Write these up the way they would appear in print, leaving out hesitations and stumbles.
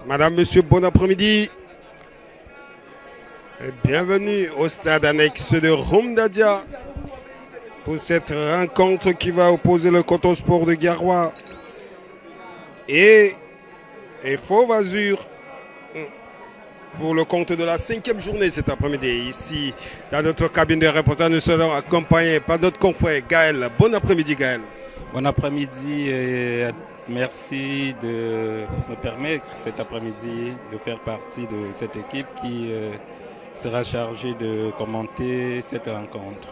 Madame, Monsieur, bon après-midi. Bienvenue au stade annexe de Rumdadia pour cette rencontre qui va opposer le Coton Sport de Garoua et Fauve Azur pour le compte de la 5e journée cet après-midi. Ici, dans notre cabine de reportage, nous serons accompagnés par notre confrère Gaël. Bon après-midi, Gaël. Bon après-midi et merci de me permettre cet après-midi de faire partie de cette équipe qui sera chargée de commenter cette rencontre.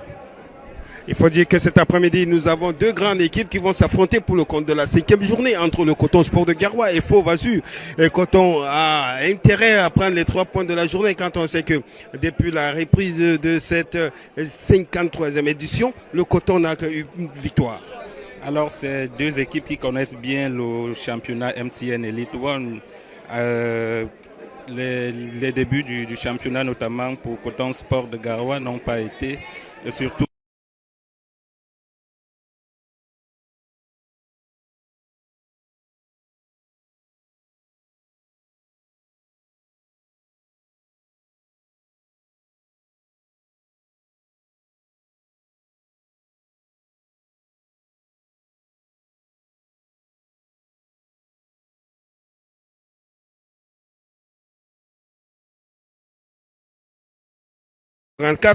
Il faut dire que cet après-midi, nous avons deux grandes équipes qui vont s'affronter pour le compte de la 5e journée entre le Coton Sport de Garoua et Fauve Azur. Et Coton a intérêt à prendre les 3 points de la journée quand on sait que depuis la reprise de cette 53e édition, le Coton n'a qu'une victoire. Alors, c'est deux équipes qui connaissent bien le championnat MTN Elite One. Les débuts du championnat, notamment pour Coton Sport de Garoua, n'ont pas été, et surtout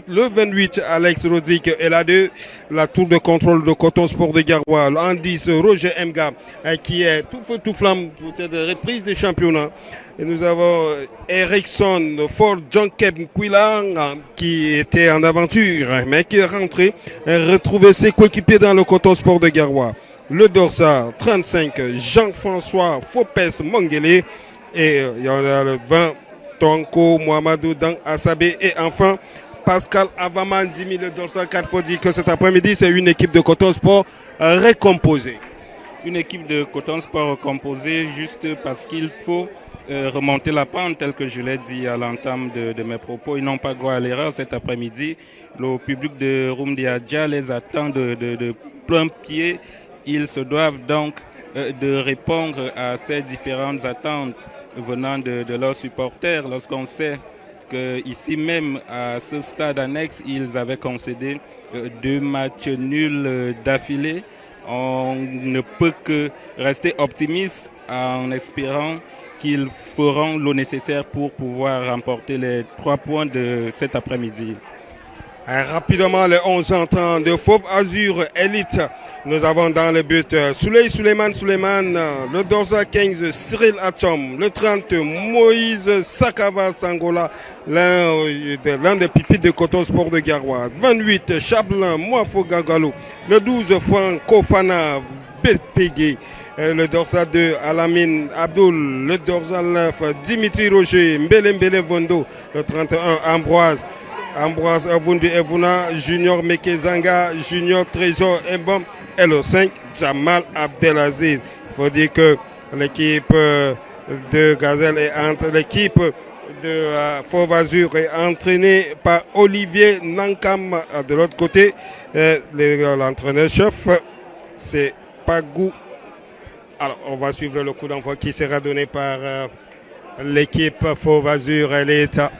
Le 28, Alex Rodrigue est là de la tour de contrôle de Coton Sport de Garoua. En 10, Roger Mga qui est tout feu tout flamme pour cette reprise des championnats. Et nous avons Ericsson Ford John Keb Kwilang qui était en aventure mais qui est rentré et retrouvé ses coéquipiers dans le Coton Sport de Garoua. Le dorsal 35, Jean-François Fopes Mongele et il y en a le 20, Tonko Mohamedou Dang Asabé et enfin Pascal Avaman 10 000 le dorsal 4. Il faut dire que cet après-midi, c'est une équipe de Coton Sport recomposée. une équipe de Coton Sport recomposée juste parce qu'il faut remonter la pente, tel que je l'ai dit à l'entame de mes propos. Ils n'ont pas droit à l'erreur cet après-midi. Le public de Rumdadia les attend de plein pied. Ils se doivent donc de répondre à ces différentes attentes venant de leurs supporters. Lorsqu'on sait qu'ici même, à ce stade annexe, ils avaient concédé 2 matchs nuls d'affilée. On ne peut que rester optimiste en espérant qu'ils feront le nécessaire pour pouvoir remporter les 3 points de cet après-midi. Rapidement, les 11 entrants de Fauve Azur Elite. Nous avons dans le but Souley Suleiman, le dorsal 15 Cyril Achom, le 30 Moïse Sakava Sangola, l'un des pipites de Coton Sport de Garoua. 28 Chablin Moafo Gagalo, le 12 Franco Fana Bepege, le dorsal 2 Alamine Abdoul, le dorsal 9 Dimitri Roger, Mbele Vondo, le 31 Ambroise Avundi Evuna, Junior Mekezanga, Junior Trésor Mbom et le 5 Jamal Abdelaziz. Il faut dire que l'équipe de Gazelle est entre l'équipe de Fauve Azur est entraînée par Olivier Nankam. De l'autre côté, l'entraîneur-chef, c'est Pagou. Alors, on va suivre le coup d'envoi qui sera donné par l'équipe Fauve Azur et l'État.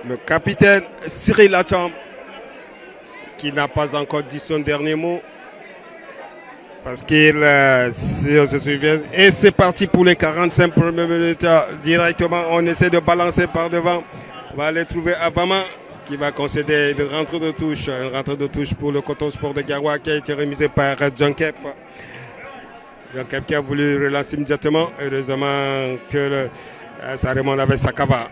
Le capitaine Cyril Acham, qui n'a pas encore dit son dernier mot, parce qu'il si on se souvient, et c'est parti pour les 45 premières minutes. Directement, on essaie de balancer par devant. On va aller trouver Avama qui va concéder une rentrée de touche pour le Coton Sport de Garoua qui a été remisé par John Kep. John Kep qui a voulu relancer immédiatement. Heureusement que ça remonte avec Sakava.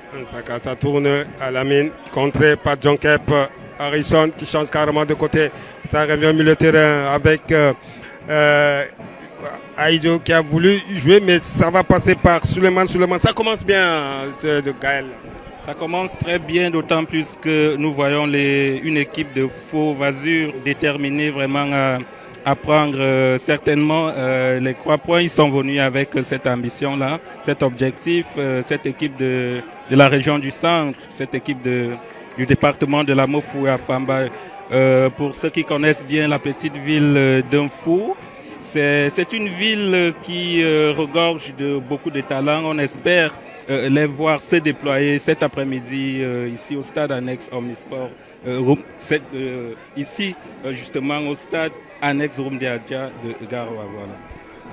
Ça tourne à la mine, contré par John Kep. Harrison qui change carrément de côté. Ça revient au milieu de terrain avec Aïdjo qui a voulu jouer, mais ça va passer par Suleiman. Ça commence bien, de Gaël. Ça commence très bien, d'autant plus que nous voyons une équipe de Fauve Azur déterminée vraiment à prendre certainement les 3 points. Ils sont venus avec cette ambition-là, cet objectif, cette équipe de la région du centre, cette équipe du département de la Mofoué-Famba. Pour ceux qui connaissent bien la petite ville d'Infou, c'est une ville qui regorge de beaucoup de talents. On espère les voir se déployer cet après-midi ici au stade annexe Omnisport. Ici, justement, au stade annexe Rumdiadja de Garoua. Voilà.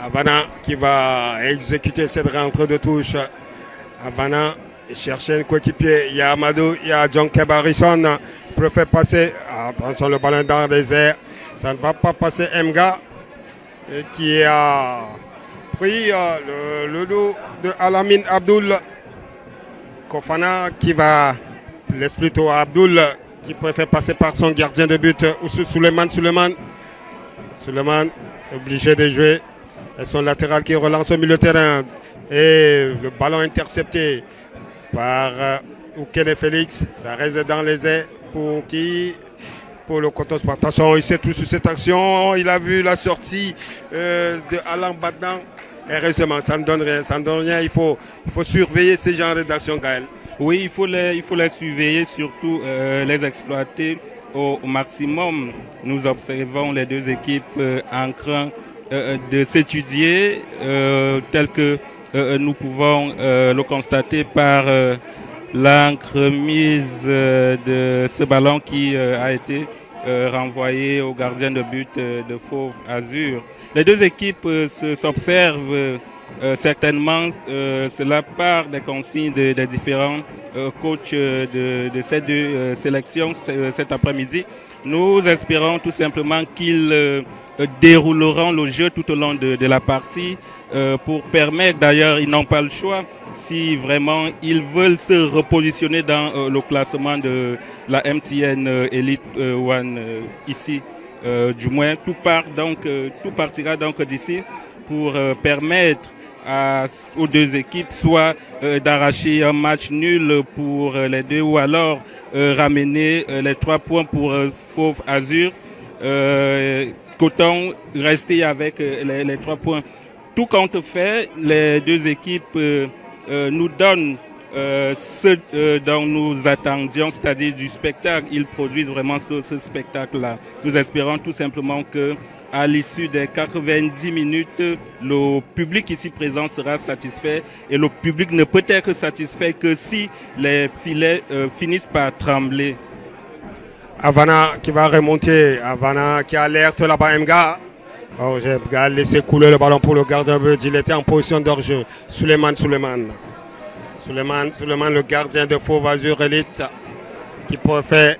Havana qui va exécuter cette rentrée de touche. Havana cherche un coéquipier. Il y a Amadou, il y a John Kebarison. Préfère passer. Attention, le ballon dans les airs. Ça ne va pas passer. Mga qui a pris le dos de Alamine Abdoul. Kofana qui va laisse plutôt à Abdoul qui préfère passer par son gardien de but Suleiman obligé de jouer et son latéral qui relance au milieu de terrain et le ballon intercepté par Oukene Félix. Ça reste dans les airs pour qui? Pour le Coton Sport. Attention, il sait tout sur cette action. Il a vu la sortie de Alain Badnan. Heureusement, ça ne donne rien. Il faut surveiller ces genres d'actions, Gaël. Oui, il faut les surveiller, surtout les exploiter au maximum. Nous observons les deux équipes en train de s'étudier, tel que nous pouvons le constater par l'entremise de ce ballon qui a été renvoyé au gardien de but de Fauve Azur. Les deux équipes s'observent certainement, cela part des consignes des différents coachs de ces deux sélections cet après-midi. Nous espérons tout simplement qu'ils dérouleront le jeu tout au long de la partie pour permettre, d'ailleurs ils n'ont pas le choix, si vraiment ils veulent se repositionner dans le classement de la MTN Elite One ici, du moins tout partira donc d'ici pour permettre aux deux équipes soit d'arracher un match nul pour les deux ou alors ramener les 3 points pour Fauve Azur. Qu'autant rester avec les 3 points. Tout compte fait, les deux équipes nous donnent ce dont nous attendions, c'est-à-dire du spectacle. Ils produisent vraiment ce spectacle-là. Nous espérons tout simplement que à l'issue des 90 minutes, le public ici présent sera satisfait et le public ne peut être satisfait que si les filets finissent par trembler. Havana qui va remonter, Havana qui alerte là-bas Mga. Oh, Mga a laissé couler le ballon pour le gardien de but. Il était en position d'hors-jeu. Suleiman, le gardien de Fauve Azur Elite qui préfère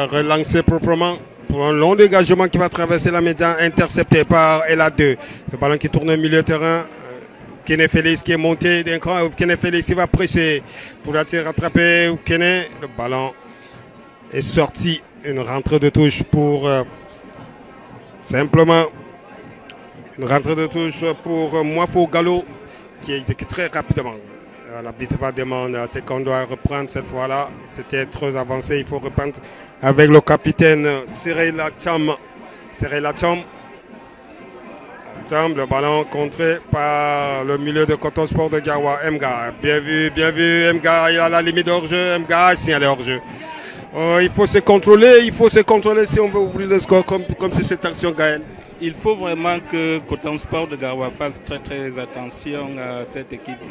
relancer proprement pour un long dégagement qui va traverser la média, intercepté par Ela2. Le ballon qui tourne au milieu de terrain. Kene Félix qui est monté d'un cran. Kene Félix qui va presser pour rattraper Kene. Le ballon est sorti. Une rentrée de touche pour simplement une rentrée de touche pour Moifo Gallo qui exécute très rapidement. L'arbitre va demander à ce qu'on doit reprendre cette fois-là. C'était trop avancé. Il faut reprendre avec le capitaine Cyril Lacham. Le ballon contré par le milieu de Coton Sport de Garoua. Mga, bien vu. Mga, il a la limite hors-jeu. Mga a signalé hors-jeu. Il faut se contrôler si on veut ouvrir le score comme sur cette action, Gaël. Il faut vraiment que Coton Sport de Garoua fasse très attention à cette équipe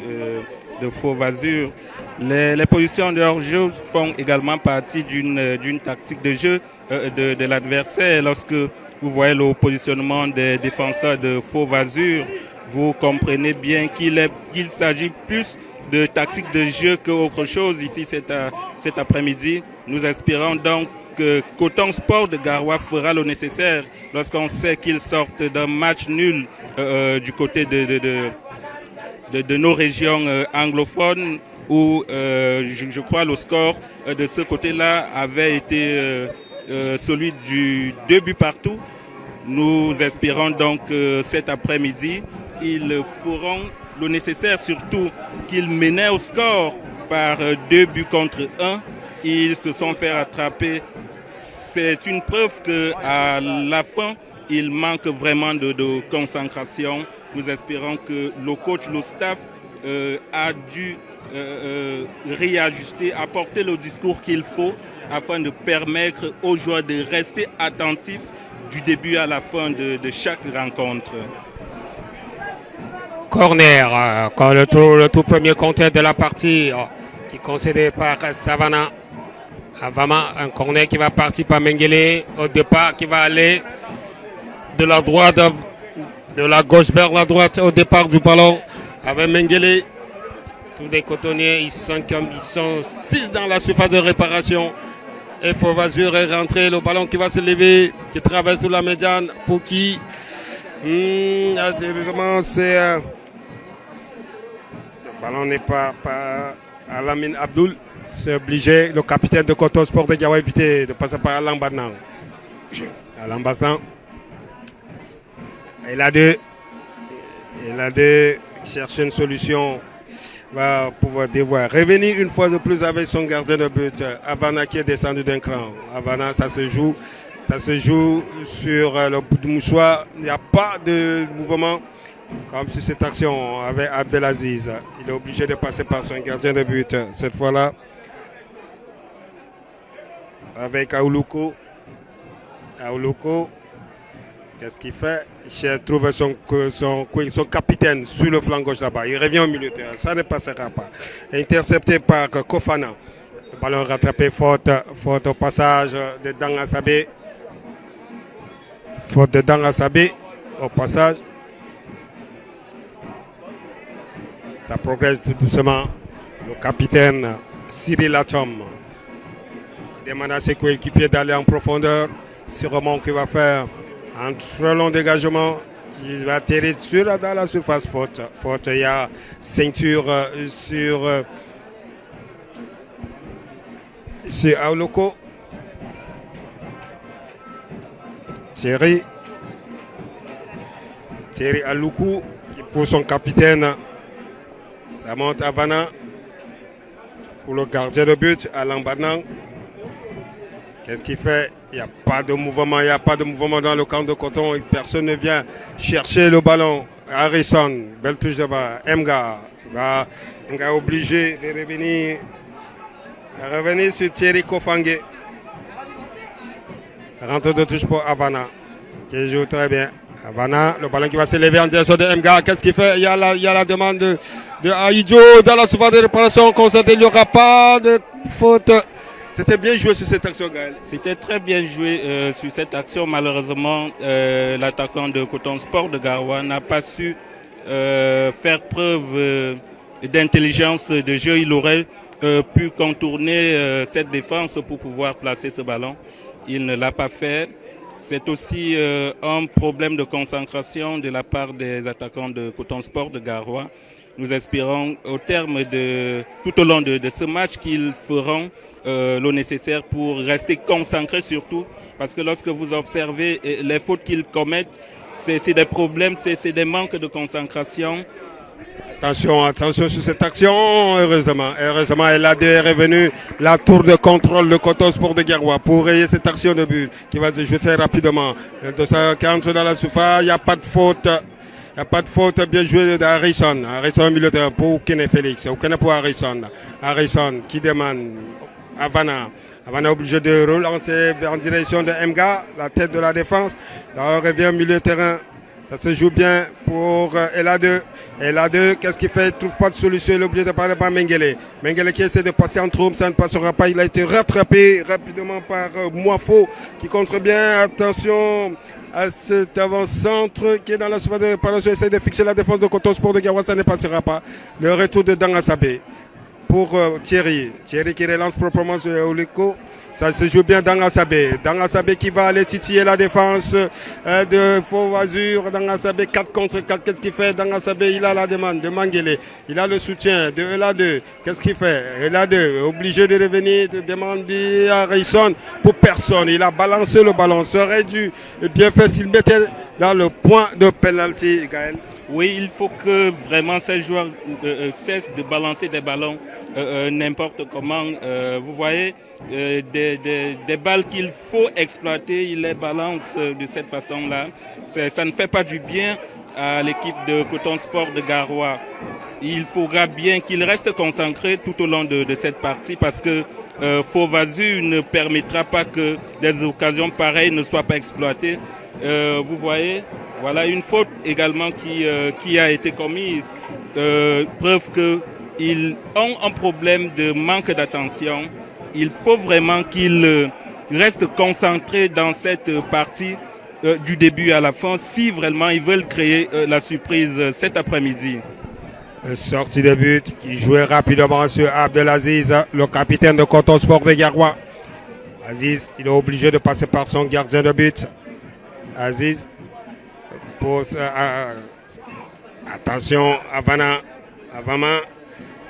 de Fauve Azur. Les positions de hors-jeu font également partie d'une tactique de jeu de l'adversaire. Lorsque vous voyez le positionnement des défenseurs de Fauve Azur, vous comprenez bien qu'il s'agit plus de tactique de jeu qu'autre chose ici cet après-midi. Nous espérons donc que Coton Sport de Garoua fera le nécessaire lorsqu'on sait qu'ils sortent d'un match nul du côté de nos régions anglophones où je crois le score de ce côté-là avait été celui du 2 buts partout. Nous espérons donc cet après-midi, ils feront le nécessaire, surtout qu'ils menaient au score par 2 buts contre 1. Ils se sont fait rattraper c'est une preuve qu'à la fin, il manque vraiment de concentration. Nous espérons que le coach, le staff a dû réajuster, apporter le discours qu'il faut afin de permettre aux joueurs de rester attentifs du début à la fin de chaque rencontre. Corner, quand le tout premier compteur de la partie qui est concédé par Savannah. Vraiment un corner qui va partir par Mengele au départ, qui va aller de la droite, de la gauche vers la droite au départ du ballon avec Mengele. Tous les cotonniers, ils sont 6 dans la surface de réparation. Et Fauvazur est rentré, le ballon qui va se lever, qui traverse la médiane pour qui c'est le ballon n'est pas à Lamine Abdoul. C'est obligé, le capitaine de Coton Sport de Gawa éviter de passer par Alain Badnan. Alain Badnan. Il a deux chercher une solution. Va pouvoir devoir revenir une fois de plus avec son gardien de but. Havana qui est descendu d'un cran. Havana, ça se joue sur le bout du mouchoir. Il n'y a pas de mouvement comme sur cette action avec Abdelaziz. Il est obligé de passer par son gardien de but. Cette fois-là, avec Aoulouko. Aoulouko, qu'est-ce qu'il fait? Il trouve son capitaine sur le flanc gauche là-bas. Il revient au milieu de terrain. Ça ne passera pas. Intercepté par Kofana. Le ballon rattrapé, faute au passage de Danga Sabé. Faute de Danga Sabé au passage. Ça progresse tout doucement. Le capitaine Cyril Achom demande à ses coéquipiers d'aller en profondeur. Sûrement qu'il va faire un très long dégagement qui va atterrir dans la surface faute. Faute, il y a ceinture sur Auloko. Thierry Aloukou qui pour son capitaine. Ça monte à Havana pour le gardien de but, Alain Badnan. Qu'est-ce qu'il fait? Il n'y a pas de mouvement, dans le camp de Coton. Personne ne vient chercher le ballon. Harrison, belle touche de bas. Mga est obligé de revenir sur Thierry Kofangé. Rentre de touche pour Havana, qui joue très bien. Havana, le ballon qui va s'élever en direction de Mga. Qu'est-ce qu'il fait? Il y a la demande de Aïdjo dans la surface de réparation. Constaté, il n'y aura pas de faute. C'était bien joué sur cette action, Gaël. C'était très bien joué sur cette action. Malheureusement, l'attaquant de Coton Sport de Garoua n'a pas su faire preuve d'intelligence de jeu. Il aurait pu contourner cette défense pour pouvoir placer ce ballon. Il ne l'a pas fait. C'est aussi un problème de concentration de la part des attaquants de Coton Sport de Garoua. Nous espérons tout au long de ce match qu'ils feront le nécessaire pour rester concentrés surtout. Parce que lorsque vous observez les fautes qu'ils commettent, c'est des problèmes, c'est des manques de concentration. Attention sur cette action, heureusement, elle a revenu la tour de contrôle de Coton Sport de Garoua pour rayer cette action de but qui va se jeter rapidement. Qui entre dans la surface, il n'y a pas de faute. Il n'y a pas de faute, bien joué d'Harrison. Harrison au milieu de terrain pour Kene Félix. Ou Kene pour Harrison. Harrison qui demande Havana. Havana est obligé de relancer en direction de Mga, la tête de la défense. Là, on revient au milieu de terrain. Ça se joue bien pour Eladeu. Eladeu, qu'est-ce qu'il fait? Il ne trouve pas de solution. Il est obligé de parler par Mengele. Mengele qui essaie de passer en trompe, ça ne passera pas. Il a été rattrapé rapidement par Moifo qui contre bien. Attention à cet avant-centre qui est dans la surface de réparation. Essaie de fixer la défense de Coton Sport de Garoua, ça ne passera pas. Le retour de Danga Sabé pour Thierry. Thierry qui relance proprement sur Oliko. Ça se joue bien Danga Sabé. Danga Sabé qui va aller titiller la défense de Fauvazur. Danga Sabé 4 contre 4. Qu'est-ce qu'il fait? Danga Sabé, il a la demande de Mangele. Il a le soutien de Eladeu. Qu'est-ce qu'il fait? Eladeu obligé de revenir, de demander à Harrison pour personne. Il a balancé le ballon. Ça aurait dû bien faire s'il mettait dans le point de penalty, Gaël. Oui, il faut que vraiment ces joueurs cessent de balancer des ballons n'importe comment. Vous voyez, des balles qu'il faut exploiter, ils les balancent de cette façon-là. Ça ne fait pas du bien à l'équipe de Coton Sport de Garoua. Il faudra bien qu'il reste concentré tout au long de cette partie parce que Fauve Azur ne permettra pas que des occasions pareilles ne soient pas exploitées. Vous voyez, voilà une faute également qui a été commise. Preuve qu'ils ont un problème de manque d'attention. Il faut vraiment qu'ils restent concentrés dans cette partie du début à la fin si vraiment ils veulent créer la surprise cet après-midi. Sortie de but qui jouait rapidement sur Abdelaziz, le capitaine de Coton Sport de Garoua. Aziz, il est obligé de passer par son gardien de but. Aziz, pose, attention, Avama,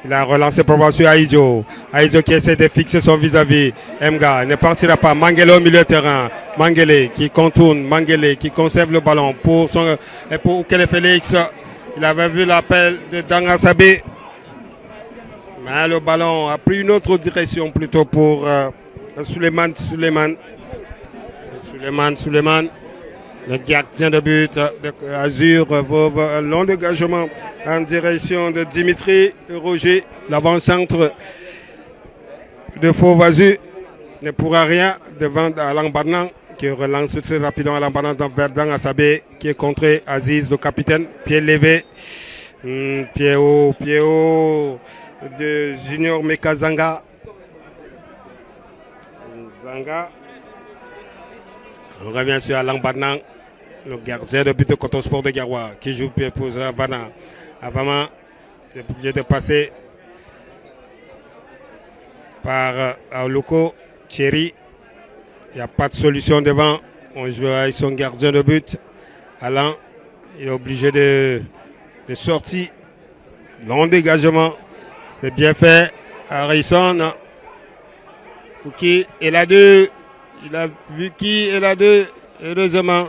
il a relancé pour voir sur Aïdjo. Aïdjo qui essaie de fixer son vis-à-vis. Mga ne partira pas. Mangele au milieu de terrain. Mangele qui contourne. Mangele qui conserve le ballon pour Kele Félix. Il avait vu l'appel de Dangasabé. Mais le ballon a pris une autre direction plutôt pour Suleiman. Le gardien de but de Azur, un long dégagement en direction de Dimitri Roger. L'avant-centre de Fauve Azur ne pourra rien devant Alain Badnan qui relance très rapidement Alain Badnan vers Dangasabé qui est contré. Aziz, le capitaine, pied levé. Pied haut de Junior Meka Zanga. On revient sur Alain Badnan, le gardien de but de Coton Sport de Garoua, qui joue pied pour Havana. Havana est obligé de passer par Aoluko, Thierry. Il n'y a pas de solution devant. On joue avec son gardien de but. Alain, il est obligé de sortir. Long dégagement. C'est bien fait. Harrison. Kouki et la 2. Il a vu qui est la 2. Heureusement,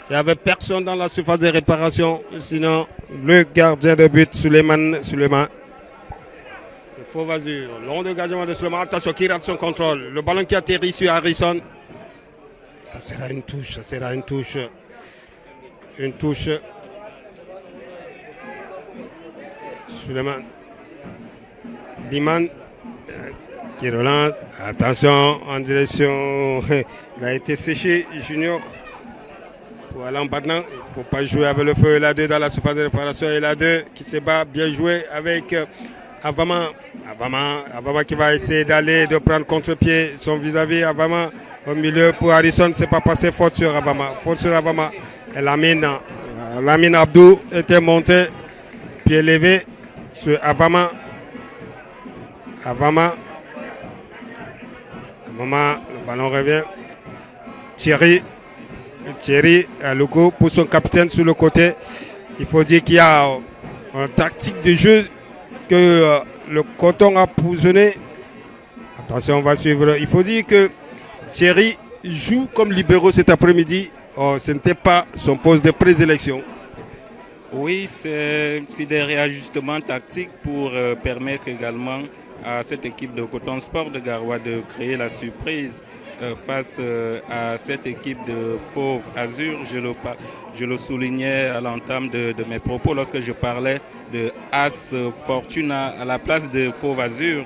il n'y avait personne dans la surface de réparation. Sinon, le gardien de but, Suleiman. Le Fauve Azur. Long dégagement de Suleiman. Attention, qui rate son contrôle. Le ballon qui atterrit sur Harrison. Ça sera une touche. Une touche. Suleiman. Liman. Qui relance. Attention en direction. Il a été séché, Junior. Pour Alain Badnan, il ne faut pas jouer avec le feu. Il a 2 dans la surface de réparation. Il a 2 qui se bat. Bien joué avec Avama. Avama qui va essayer d'aller, de prendre contre-pied son vis-à-vis. Avama au milieu pour Harrison. C'est pas passé. Faute sur Avama. Et Lamine Abdou était monté. Pied levé sur Avama. Le ballon revient. Thierry Aluko pour son capitaine sur le côté. Il faut dire qu'il y a une tactique de jeu que le Coton a positionnée. Attention, on va suivre. Il faut dire que Thierry joue comme libéraux cet après-midi. Ce n'était pas son poste de présélection. Oui, c'est des réajustements tactiques pour permettre également à cette équipe de Coton Sport de Garoua de créer la surprise face à cette équipe de Fauve Azur. Je le soulignais à l'entame de mes propos lorsque je parlais de As Fortuna à la place de Fauve Azur.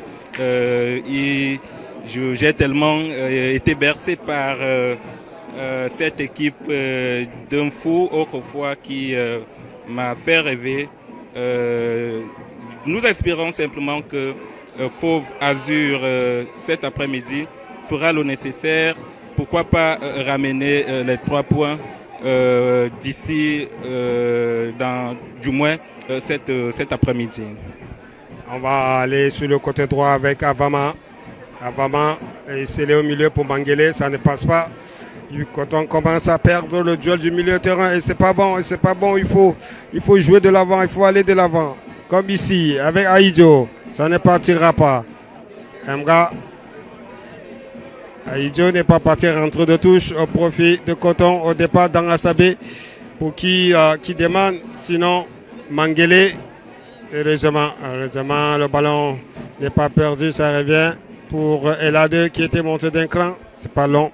J'ai tellement été bercé par cette équipe d'un fou autrefois qui m'a fait rêver. Nous espérons simplement que Fauve Azur cet après-midi fera le nécessaire. Pourquoi pas ramener les 3 points d'ici, du moins cet après-midi. On va aller sur le côté droit avec Avama. C'est au milieu pour Mangele, ça ne passe pas. Quand on commence à perdre le duel du milieu de terrain, et c'est pas bon, il faut jouer de l'avant, il faut aller de l'avant. Comme ici, avec Aïdjo, ça ne partira pas. Mga, Aïdjo n'est pas parti rentrer de touche au profit de Coton au départ dans Asabé. pour qui demande. Sinon, Mangele, heureusement, le ballon n'est pas perdu, ça revient pour Eladé qui était monté d'un cran. C'est pas long.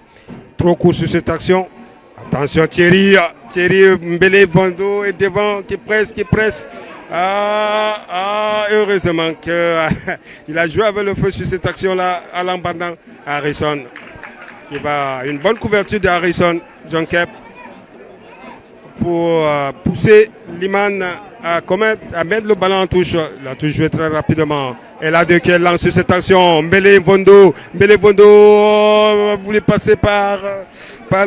Trop court sur cette action. Attention Thierry Mbele Vondo est devant, qui presse. Heureusement qu'il a joué avec le feu sur cette action-là, Alain Bandan. Harrison, qui va une bonne couverture de Harrison, John Kep, pour pousser Liman à mettre le ballon en touche. Il a tout joué très rapidement. Et là, de quel lance sur cette action. Mbele Vondo voulait passer par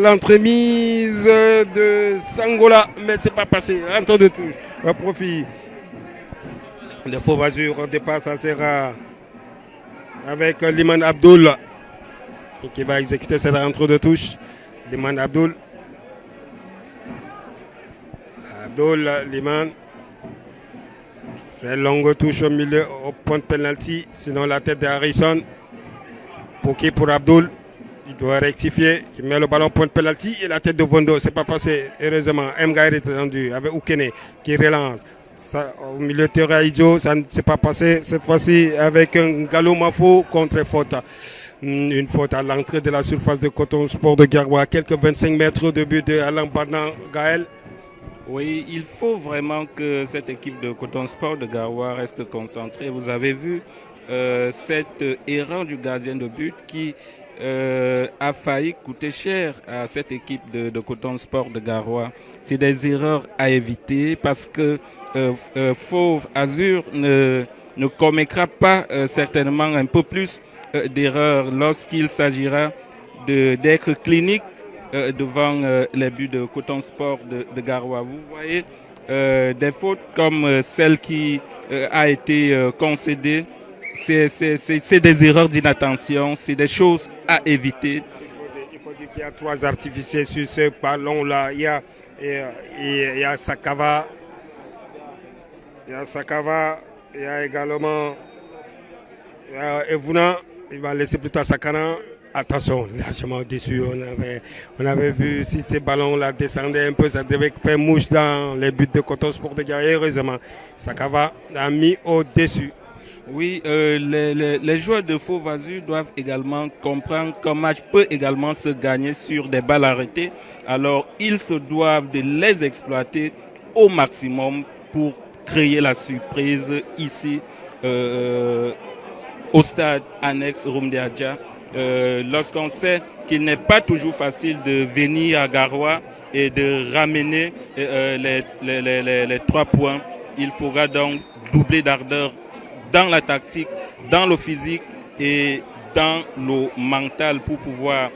l'entremise de Sangola, mais c'est pas passé. Rentre de touche. Un profit de Fauve Azur. Au départ, ça sera avec Liman Abdul qui va exécuter cette rentre de touche. Liman Abdul. Liman. Fait longue touche au milieu, au point de penalty. Sinon, la tête de Harrison. Pour Abdul. Il doit rectifier. Il met le ballon au point de penalty. Et la tête de Vondo. C'est pas passé. Heureusement, Mga est descendu avec Oukene qui relance. Ça, au milieu de terrain, Idio, ça ne s'est pas passé. Cette fois-ci, avec un galop Mafo contre faute. Une faute à l'entrée de la surface de Coton Sport de Garoua. Quelques 25 mètres de but de Alain Banan Gaël. Oui, il faut vraiment que cette équipe de Coton Sport de Garoua reste concentrée. Vous avez vu cette erreur du gardien de but qui a failli coûter cher à cette équipe de Coton Sport de Garoua. C'est des erreurs à éviter parce que Fauve Azur ne commettra pas certainement un peu plus d'erreurs lorsqu'il s'agira d'être clinique devant les buts de Coton Sport de Garoua. Vous voyez des fautes comme celle qui a été concédée. C'est des erreurs d'inattention, c'est des choses à éviter. Il faut dire qu'il y a 3 artificiers sur ce ballon-là. Il y a Sakava. Il y a également Evuna. Il va laisser plutôt à Sakana. Attention, largement déçu. On avait vu si ces ballons-là descendaient un peu, ça devait faire mouche dans les buts de Coton Sport de Garoua. Heureusement, Sakava a mis au-dessus. Oui, les joueurs de Fauve Azur doivent également comprendre qu'un match peut également se gagner sur des balles arrêtées. Alors, ils se doivent de les exploiter au maximum pour créer la surprise ici au stade annexe Rumdiadja. Lorsqu'on sait qu'il n'est pas toujours facile de venir à Garoua et de ramener les 3 points, il faudra donc doubler d'ardeur dans la tactique, dans le physique et dans le mental pour pouvoir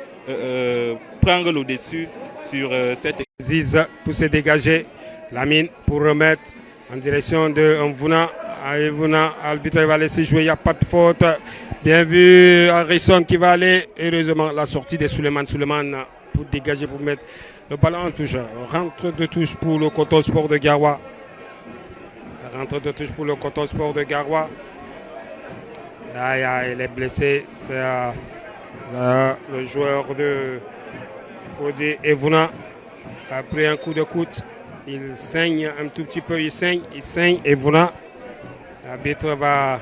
prendre le dessus sur cette Ziz pour se dégager, Lamine pour remettre en direction de Mvuna. L'arbitre va laisser jouer, il n'y a pas de faute. Bien vu, Harrison qui va aller. Heureusement, la sortie de Suleiman pour dégager, pour mettre le ballon en touche. Rentre de touche pour le Coton Sport de Garoua. Rentre de touche pour le Coton Sport de Garoua. Là, il est blessé. C'est le joueur de Fodi Evuna a pris un coup de coude. Il saigne un tout petit peu. Il saigne. Evuna. L'arbitre va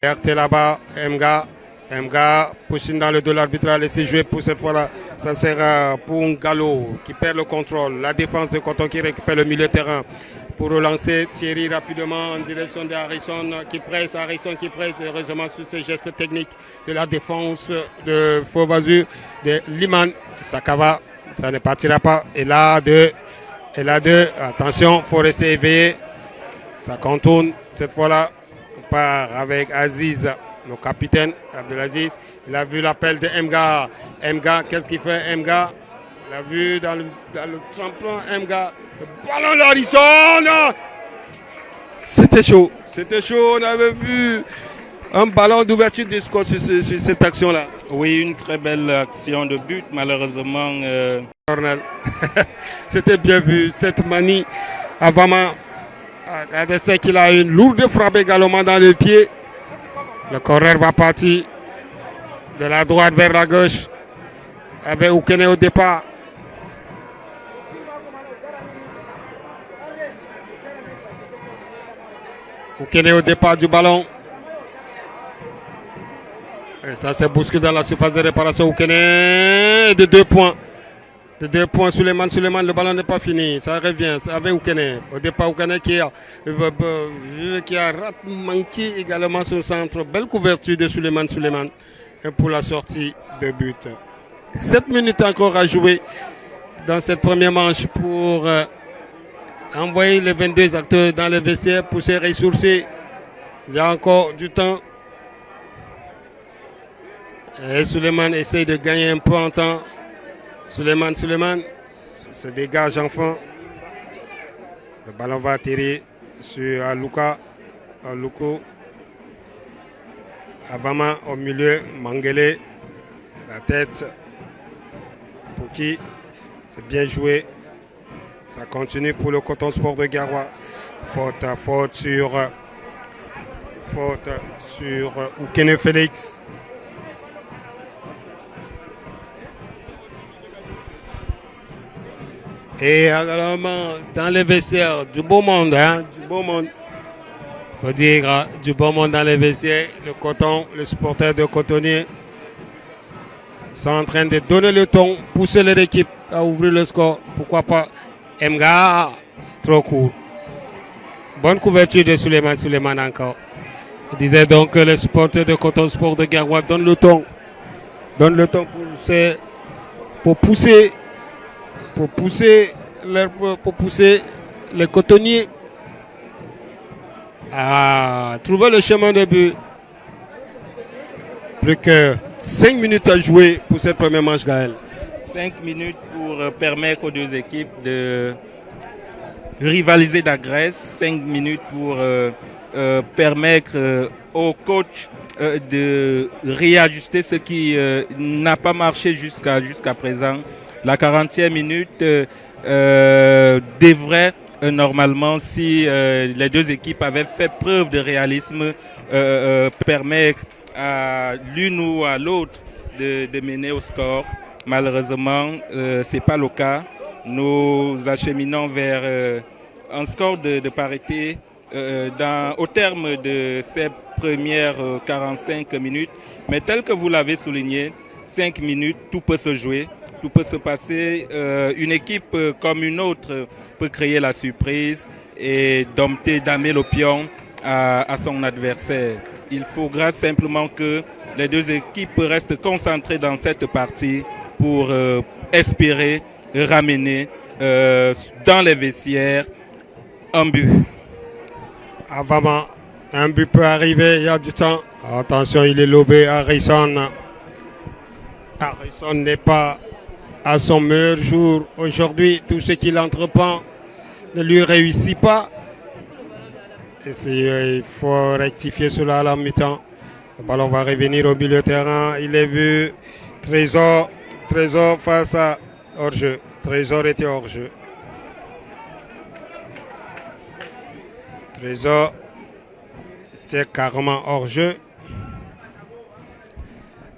RT là-bas, Mga poussine dans le dos, l'arbitre a laissé jouer pour cette fois-là. Ça sert pour un galop qui perd le contrôle. La défense de Coton qui récupère le milieu de terrain pour relancer Thierry rapidement en direction de Harrison qui presse. Heureusement sur ces gestes techniques de la défense de Fauve Azur, de Liman. Sakava, ça ne partira pas. Et là, attention, il faut rester éveillé. Ça contourne cette fois-là. On part avec Aziz, le capitaine Abdelaziz. Il a vu l'appel de Mga. Qu'est-ce qu'il fait Mga? Il a vu dans le tremplin Mga. Le ballon d'Harrison. C'était chaud. On avait vu un ballon d'ouverture du score sur cette action-là. Oui, une très belle action de but. Malheureusement, c'était bien vu. Cette manie avant. Regardez qu'il a une lourde frappe également dans le pied. Le corner va partir de la droite vers la gauche avec Oukene au départ. Oukene au départ du ballon. Et ça c'est bousculé dans la surface de réparation. Oukene de 2 points. De 2 points, Suleiman, le ballon n'est pas fini. Ça revient avec Oukene. Au départ, Oukene qui a manqué également son centre. Belle couverture de Suleiman. Et pour la sortie de but. 7 minutes encore à jouer dans cette première manche pour envoyer les 22 acteurs dans le vestiaire pour se ressourcer. Il y a encore du temps. Et Suleiman essaye de gagner un peu en temps. Suleiman se dégage enfin. Le ballon va atterrir sur Aluko. Avama au milieu, Mangele. La tête. Pouki. C'est bien joué. Ça continue pour le Coton Sport de Garoua. Faute sur Oukene Félix. Et également dans les vestiaires, du beau monde, du beau monde. Il faut dire du beau monde dans les vestiaires. Le coton, les supporters de cotonnier sont en train de donner le ton, pousser leur équipe à ouvrir le score. Pourquoi pas Mga, trop court. Bonne couverture de Suleiman encore. Il disait donc que les supporters de Coton Sport de Garoua donnent le ton. Donnent le ton pour pousser les cotonniers à trouver le chemin de but. Plus que 5 minutes à jouer pour cette première manche, Gaël. 5 minutes pour permettre aux deux équipes de rivaliser d'agresse. 5 minutes pour permettre au coach de réajuster ce qui n'a pas marché jusqu'à présent. La 40e minute devrait normalement, si les deux équipes avaient fait preuve de réalisme, permettre à l'une ou à l'autre de mener au score. Malheureusement, ce n'est pas le cas. Nous acheminons vers un score de parité au terme de ces premières 45 minutes. Mais tel que vous l'avez souligné, 5 minutes, tout peut se jouer. Tout peut se passer. Une équipe comme une autre peut créer la surprise et damer le pion à son adversaire. Il faudra simplement que les deux équipes restent concentrées dans cette partie pour espérer ramener dans les vestiaires un but. Avant, un but peut arriver, il y a du temps. Attention, il est lobé, Harrison. Harrison n'est pas à son meilleur jour aujourd'hui. Tout ce qu'il entreprend ne lui réussit pas. Et il faut rectifier cela à la mi-temps. Le ballon va revenir au milieu de terrain. Il est vu. Trésor face à hors-jeu. Trésor était hors-jeu. Trésor était carrément hors-jeu.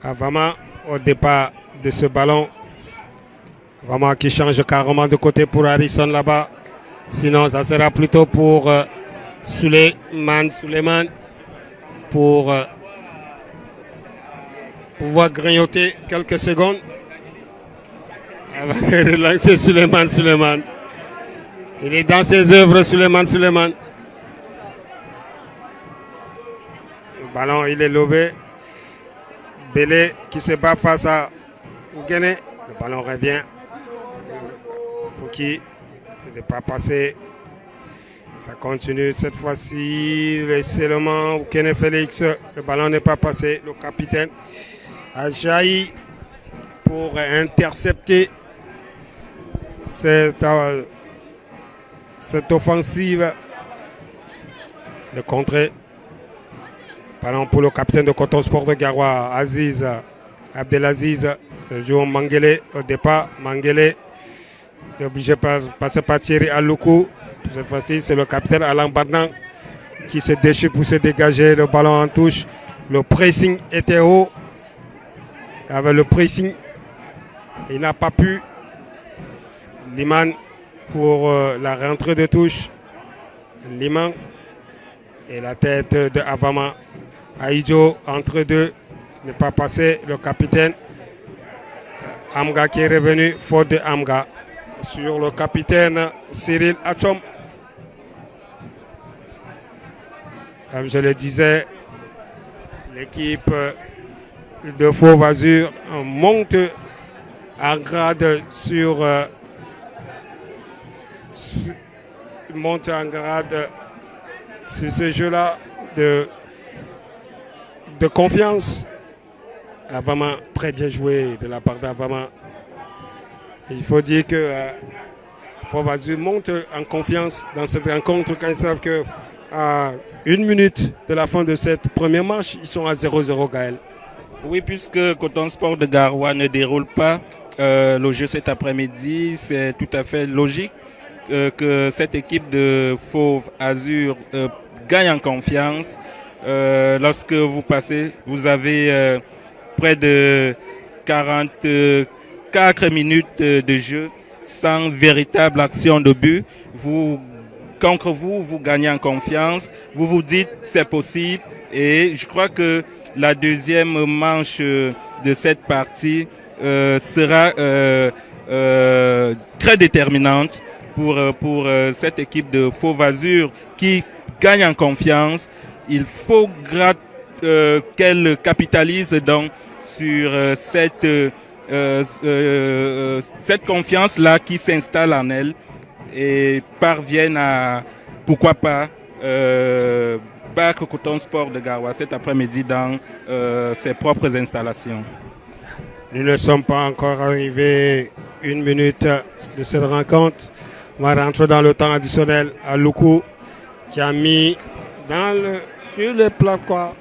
Avama au départ de ce ballon. Vraiment qui change carrément de côté pour Harrison là-bas. Sinon, ça sera plutôt pour Suleiman pour pouvoir grignoter quelques secondes. Avant de relancer Suleiman. Il est dans ses œuvres, Suleiman. Le ballon, il est lobé. Belé qui se bat face à Oukene. Le ballon revient. Qui n'est pas passé. Ça continue cette fois-ci. Le seulement Oukene Félix. Le ballon n'est pas passé. Le capitaine a jailli pour intercepter cette offensive. Le contré. Ballon pour le capitaine de Coton Sport de Garoua, Abdelaziz. C'est joué Mangele au départ. Mangele. Il est obligé de passer par Thierry Aluko. Cette fois-ci, c'est le capitaine Alain Badnan qui se déchire pour se dégager. Le ballon en touche. Le pressing était haut. Avec le pressing, il n'a pas pu. Liman pour la rentrée de touche. Liman et la tête de Avama. Aïdjo entre deux. N'est pas passé. Le capitaine. Amga qui est revenu. Faute de Amga. Sur le capitaine Cyril Atchom. Comme je le disais, l'équipe de Fauve Azur monte en grade sur ce jeu-là de confiance. Avama, très bien joué de la part d'Avama. Il faut dire que Fauve Azur monte en confiance dans cette rencontre quand ils savent que à 1 minute de la fin de cette première manche, ils sont à 0-0, Gaël. Oui, puisque Coton Sport de Garoua ne déroule pas le jeu cet après-midi, c'est tout à fait logique que cette équipe de Fauve Azur gagne en confiance. Lorsque vous passez, vous avez près de 44 minutes de jeu sans véritable action de but. Vous gagnez en confiance, vous vous dites c'est possible, et je crois que la deuxième manche de cette partie sera très déterminante pour cette équipe de Fauve Azur qui gagne en confiance. Il faut qu'elle capitalise donc sur cette confiance-là qui s'installe en elle et parviennent à, pourquoi pas, battre Coton Sport de Garoua cet après-midi dans ses propres installations. Nous ne sommes pas encore arrivés 1 minute de cette rencontre. On va rentrer dans le temps additionnel à Loukou qui a mis sur le plateau.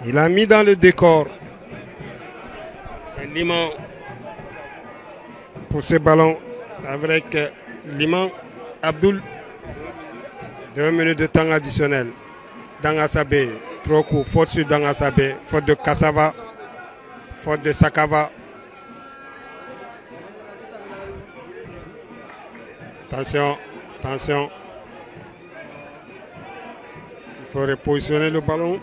Il a mis dans le décor. Liman pour ce ballon avec Liman Abdoul. 2 minutes de temps additionnel. Dangasabé, trop court. Faute sur Dangasabé. Faute de Kassava. Faute de Sakava. Attention, attention. Il faut repositionner le ballon.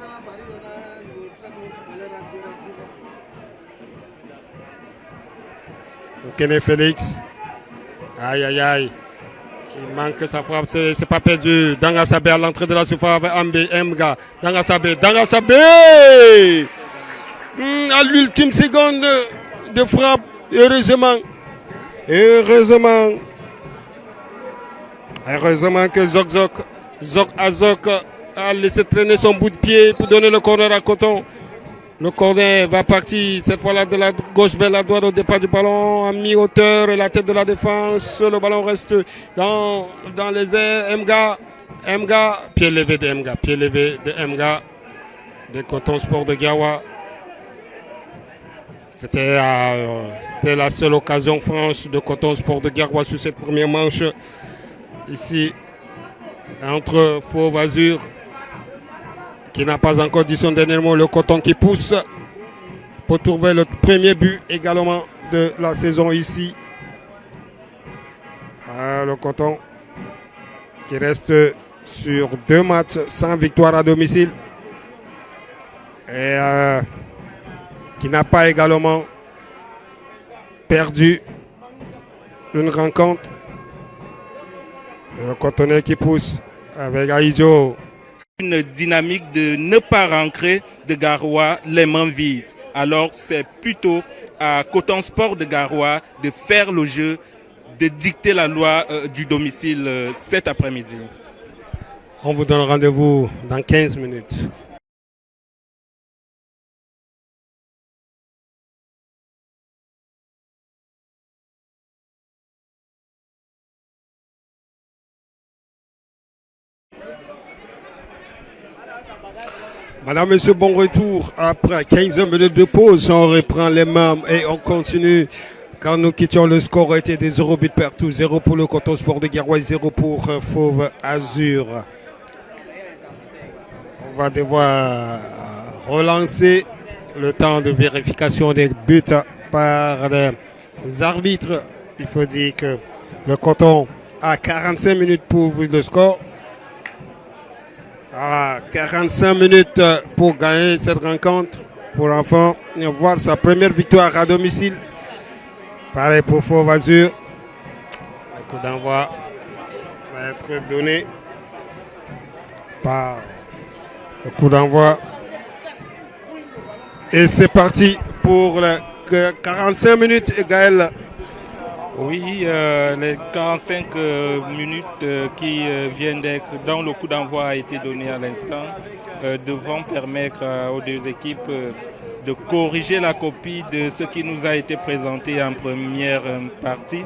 Kene Félix. Aïe, aïe, aïe. Il manque sa frappe, c'est pas perdu. Dangasabé à l'entrée de la surface avec Mga. Dangasabé, Dangasabé à l'ultime seconde de frappe, heureusement. Heureusement que Zok Azok a laissé traîner son bout de pied pour donner le corner à Coton. Le corner va partir cette fois-là de la gauche vers la droite au départ du ballon à mi-hauteur et la tête de la défense. Le ballon reste dans les airs. Mga, pied levé de Mga, de Coton Sport de Garoua. C'était la seule occasion franche de Coton Sport de Garoua sur cette première manche. Ici, entre Fauve Azur, qui n'a pas encore dit son dernier mot, le Coton qui pousse pour trouver le premier but également de la saison ici. Le Coton qui reste sur 2 matchs sans victoire à domicile et qui n'a pas également perdu une rencontre. Le Cotonais qui pousse avec Aïdjo. Une dynamique de ne pas rentrer de Garoua les mains vides. Alors c'est plutôt à Coton Sport de Garoua de faire le jeu, de dicter la loi du domicile cet après-midi. On vous donne rendez-vous dans 15 minutes. Madame, Monsieur, bon retour. Après 15 minutes de pause, on reprend les mains et on continue. Quand nous quittions, le score était des 0 buts partout. 0 pour le Coton Sport de Garoua, 0 pour Fauve Azur. On va devoir relancer le temps de vérification des buts par les arbitres. Il faut dire que le Coton a 45 minutes pour ouvrir le score. 45 minutes pour gagner cette rencontre, pour enfin voir sa première victoire à domicile. Pareil pour Fauve Azur. Le coup d'envoi va être donné par le coup d'envoi. Et c'est parti pour les 45 minutes, Gaël. Oui, les 45 minutes qui viennent d'être, dont le coup d'envoi a été donné à l'instant, devront permettre aux deux équipes de corriger la copie de ce qui nous a été présenté en première partie.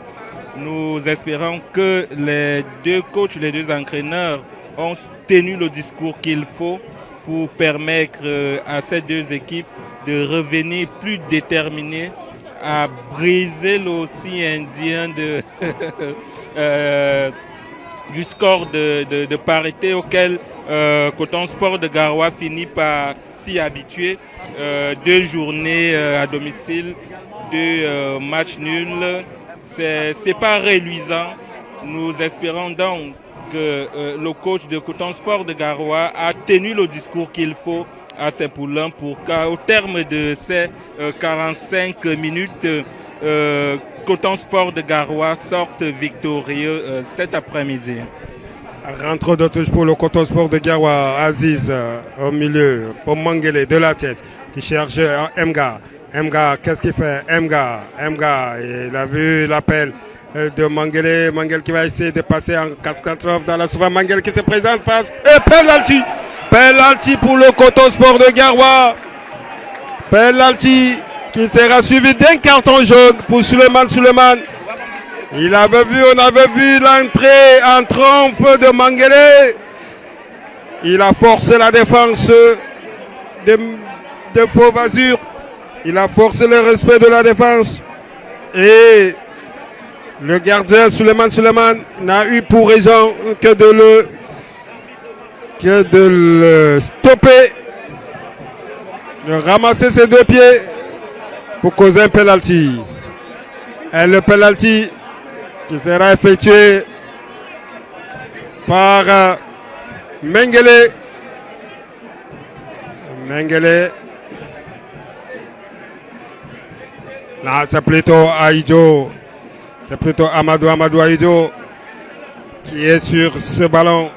Nous espérons que les deux coachs, les deux entraîneurs ont tenu le discours qu'il faut pour permettre à ces deux équipes de revenir plus déterminées à briser l'ossi indien du score de parité auquel Coton Sport de Garoua finit par s'y habituer. 2 journées à domicile, 2 matchs nuls, c'est pas reluisant. Nous espérons donc que le coach de Coton Sport de Garoua a tenu le discours qu'il faut à ses poulains pour qu'au terme de ces 45 minutes, Coton Sport de Garoua sorte victorieux cet après-midi. Rentre de touche pour le Coton Sport de Garoua. Aziz au milieu pour Mangele de la tête qui cherche Mga. Mga, qu'est-ce qu'il fait? Mga, il a vu l'appel de Mangele. Mangele qui va essayer de passer en cascade dans la surface. Mangele qui se présente face et penalty. Penalty pour le Coton Sport de Garoua. Penalty qui sera suivi d'un carton jaune pour Suleiman. On avait vu l'entrée en trompe de Mangele. Il a forcé la défense de Fauve Azur. Il a forcé le respect de la défense. Et le gardien Suleiman n'a eu pour raison que de le stopper, de ramasser ses 2 pieds pour causer un penalty. Et le penalty qui sera effectué par Mengele. Là, c'est plutôt Aïdjo. C'est plutôt Amadou Aïdjo qui est sur ce ballon.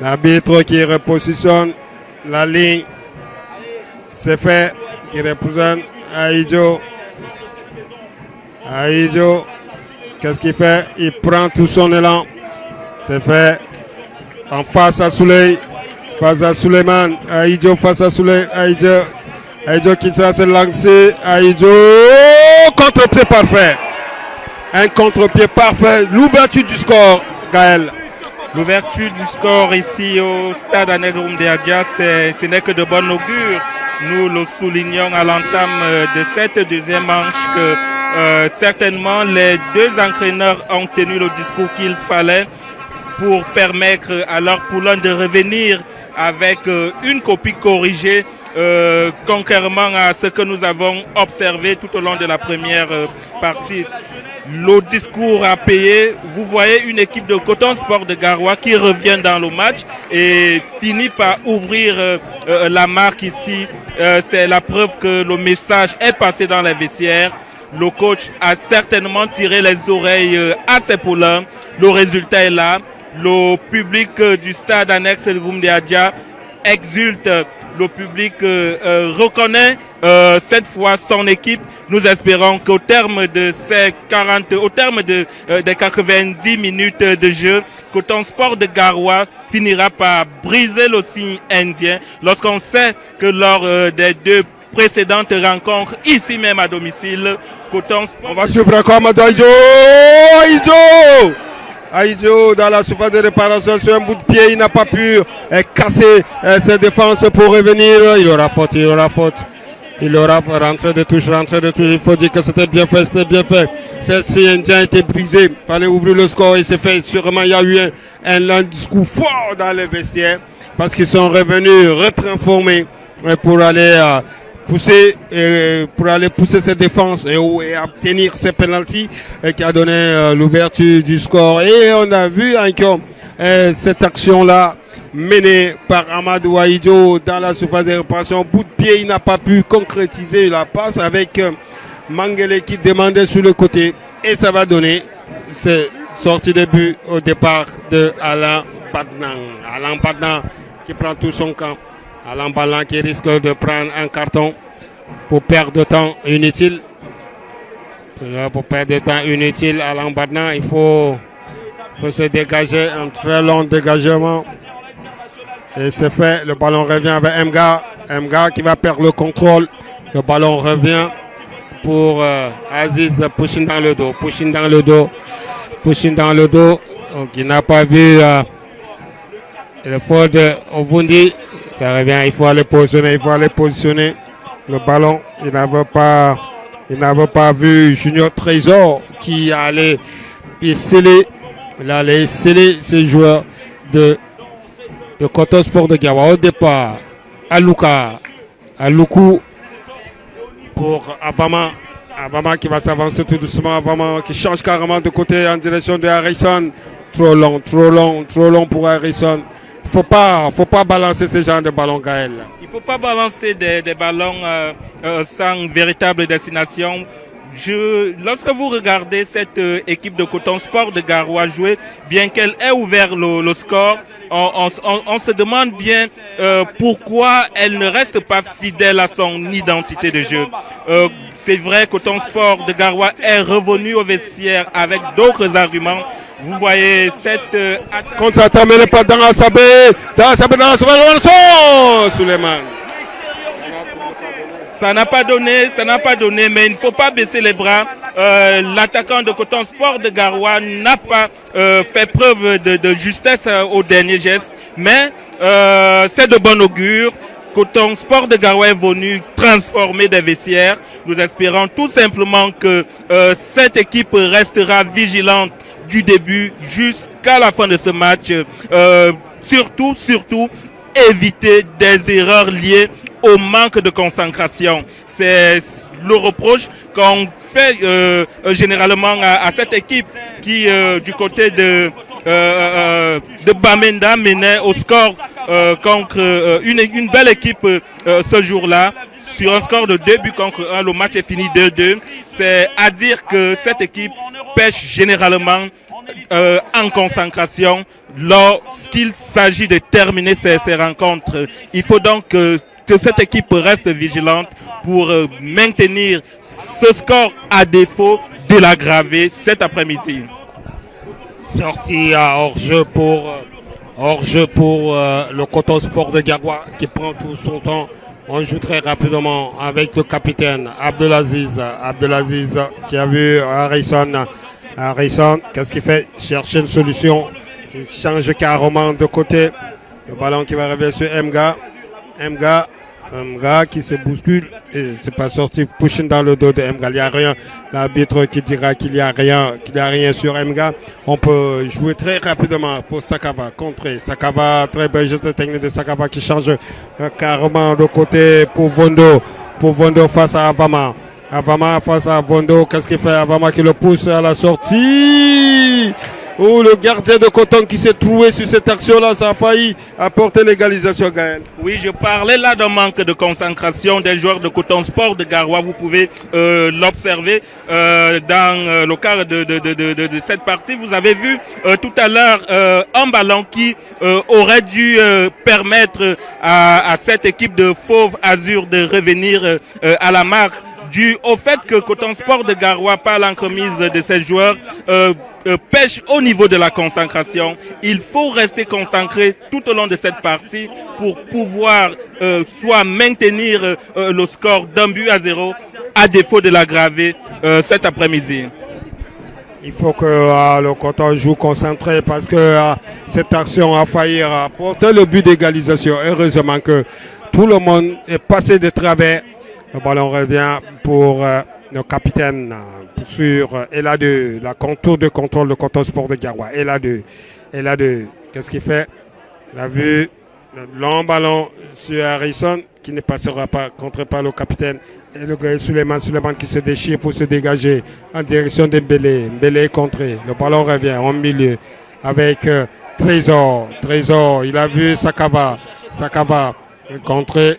L'arbitre qui repositionne la ligne. C'est fait. Qui représente Aïdjo. Qu'est-ce qu'il fait? Il prend tout son élan. C'est fait. En face à Souley. Face à Suleiman. Aïdjo face à Souley. Aïdjo qui va se lancer. Aïdjo. Contre-pied parfait. Un contre-pied parfait. L'ouverture du score, Gaël. L'ouverture du score ici au stade Anegrum de Adia, ce n'est que de bon augure. Nous le soulignons à l'entame de cette deuxième manche que certainement les deux entraîneurs ont tenu le discours qu'il fallait pour permettre à leurs poulains de revenir avec une copie corrigée contrairement à ce que nous avons observé tout au long de la première partie. Le discours a payé. Vous voyez une équipe de Coton Sport de Garoua qui revient dans le match et finit par ouvrir la marque ici. C'est la preuve que le message est passé dans les vestiaires. Le coach a certainement tiré les oreilles à ses poulains. Le résultat est là. Le public du stade annexe de Goumdiadia exulte. Le public reconnaît cette fois son équipe. Nous espérons qu'au terme de ces des 90 minutes de jeu, Coton Sport de Garoua finira par briser le signe indien lorsqu'on sait que lors des 2 précédentes rencontres ici même à domicile, Coton Sport... On va suivre encore Amadou Aïdjo dans la surface de réparation sur un bout de pied, il n'a pas pu casser ses défenses pour revenir. Il aura faute. Il aura rentré de touche. Il faut dire que c'était bien fait. Celle-ci indien a été brisé. Il fallait ouvrir le score et c'est fait. Sûrement, il y a eu un discours fort dans les vestiaires. parce qu'ils sont revenus retransformés pour aller pousser cette défense et obtenir ces pénaltys qui a donné l'ouverture du score. Et on a vu encore cette action-là menée par Amadou Aïdjo dans la surface de réparation. Bout de pied, il n'a pas pu concrétiser la passe avec Mangele qui demandait sur le côté. Et ça va donner cette sortie de but au départ de Alain Badnan. Alain Badnan qui prend tout son camp. Alain Badnan qui risque de prendre un carton pour perdre de temps inutile. Pour perdre de temps inutile, Alain Badnan, il faut se dégager, un très long dégagement. Et c'est fait, le ballon revient avec Mga. Mga qui va perdre le contrôle. Le ballon revient pour Aziz, pushing dans le dos. Donc, il n'a pas vu le faute de Ovundi. Ça revient, il faut aller positionner. Le ballon, il n'avait pas vu Junior Trésor qui allait sceller. Il allait sceller ce joueur de Coton Sport de Gawa. Au départ, Aloukou pour Avama. Avama qui va s'avancer tout doucement. Avama qui change carrément de côté en direction de Harrison. Trop long pour Harrison. Faut pas balancer ce genre de ballon, Gaël. Il ne faut pas balancer des ballons sans véritable destination. Lorsque vous regardez cette équipe de Coton Sport de Garoua jouer, bien qu'elle ait ouvert le score, on se demande bien pourquoi elle ne reste pas fidèle à son identité de jeu. C'est vrai que Coton Sport de Garoua est revenu au vestiaire avec d'autres arguments. Vous voyez cette contre-attaque, mais pas dans la sabé, Suleiman. Ça n'a pas donné, mais il ne faut pas baisser les bras. L'attaquant de Coton Sport de Garoua n'a pas fait preuve de justesse au dernier geste, mais c'est de bon augure. Coton Sport de Garoua est venu transformer des vestiaires. Nous espérons tout simplement que cette équipe restera vigilante du début jusqu'à la fin de ce match. Surtout, éviter des erreurs liées au manque de concentration. C'est le reproche qu'on fait généralement à cette équipe qui, du côté de Bamenda, menait au score contre une belle équipe ce jour-là. Sur un score de 2 buts contre 1, le match est fini 2-2. C'est à dire que cette équipe pêche généralement en concentration lorsqu'il s'agit de terminer ces rencontres. Il faut donc que cette équipe reste vigilante pour maintenir ce score à défaut de l'aggraver cet après-midi. Sortie à hors-jeu pour le Coton Sport de Garoua qui prend tout son temps. On joue très rapidement avec le capitaine Abdelaziz qui a vu Harrison. Harrison, qu'est-ce qu'il fait? Chercher une solution. Il change carrément de côté. Le ballon qui va arriver sur Mga. Mga qui se bouscule et c'est pas sorti, pushing dans le dos de Mga. Il n'y a rien. L'arbitre qui dira qu'il n'y a rien sur Mga. On peut jouer très rapidement pour Sakava. Contrer Sakava, très belle geste technique de Sakava qui change carrément de côté pour Vondo. Pour Vondo face à Avama. Avama face à Vondo, qu'est-ce qu'il fait? Avama qui le pousse à la sortie. Oh, le gardien de Coton qui s'est trouvé sur cette action-là, ça a failli apporter l'égalisation, Gaël. Oui, je parlais là d'un manque de concentration des joueurs de Coton Sport de Garoua. Vous pouvez l'observer dans le cadre de cette partie. Vous avez vu tout à l'heure un ballon qui aurait dû permettre à cette équipe de Fauve Azur de revenir à la marque. Dû au fait que Coton Sport de Garoua, par l'entremise de ses joueurs, pêche au niveau de la concentration. Il faut rester concentré tout au long de cette partie pour pouvoir soit maintenir le score d'un but à 0, à défaut de l'aggraver cet après-midi. Il faut que le Coton joue concentré parce que cette action a failli apporter le but d'égalisation. Heureusement que tout le monde est passé de travers. Le ballon revient pour le capitaine sur LA2, la contour de contrôle de Coton Sport de Garoua. LA2, qu'est-ce qu'il fait? Il a vu Le long ballon sur Harrison qui ne passera pas, contre par le capitaine. Et le gars Suleiman qui se déchire pour se dégager en direction de Mbélé. Mbélé est contré. Le ballon revient au milieu avec Trésor. Trésor, il a vu Sakava. Sakava contré.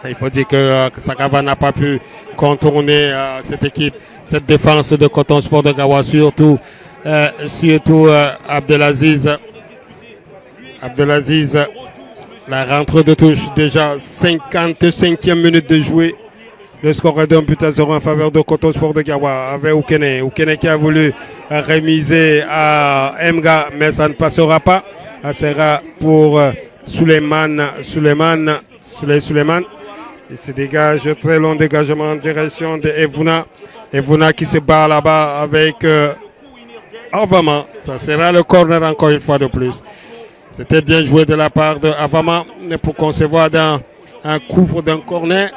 Il faut dire que Sakava n'a pas pu contourner cette équipe, cette défense de Coton Sport de Gawa, surtout Abdelaziz. Abdelaziz, la rentrée de touche, déjà 55e minute de jouer. Le score est d'un but à 0 en faveur de Coton Sport de Gawa avec Oukene. Oukene qui a voulu remiser à Mga, mais ça ne passera pas. Ça sera pour Suleiman. Il se dégage, très long dégagement en direction de Evuna. Evuna qui se bat là-bas avec Avama. Ça sera le corner encore une fois de plus. C'était bien joué de la part de Avama pour concevoir dans un couvre d'un corner.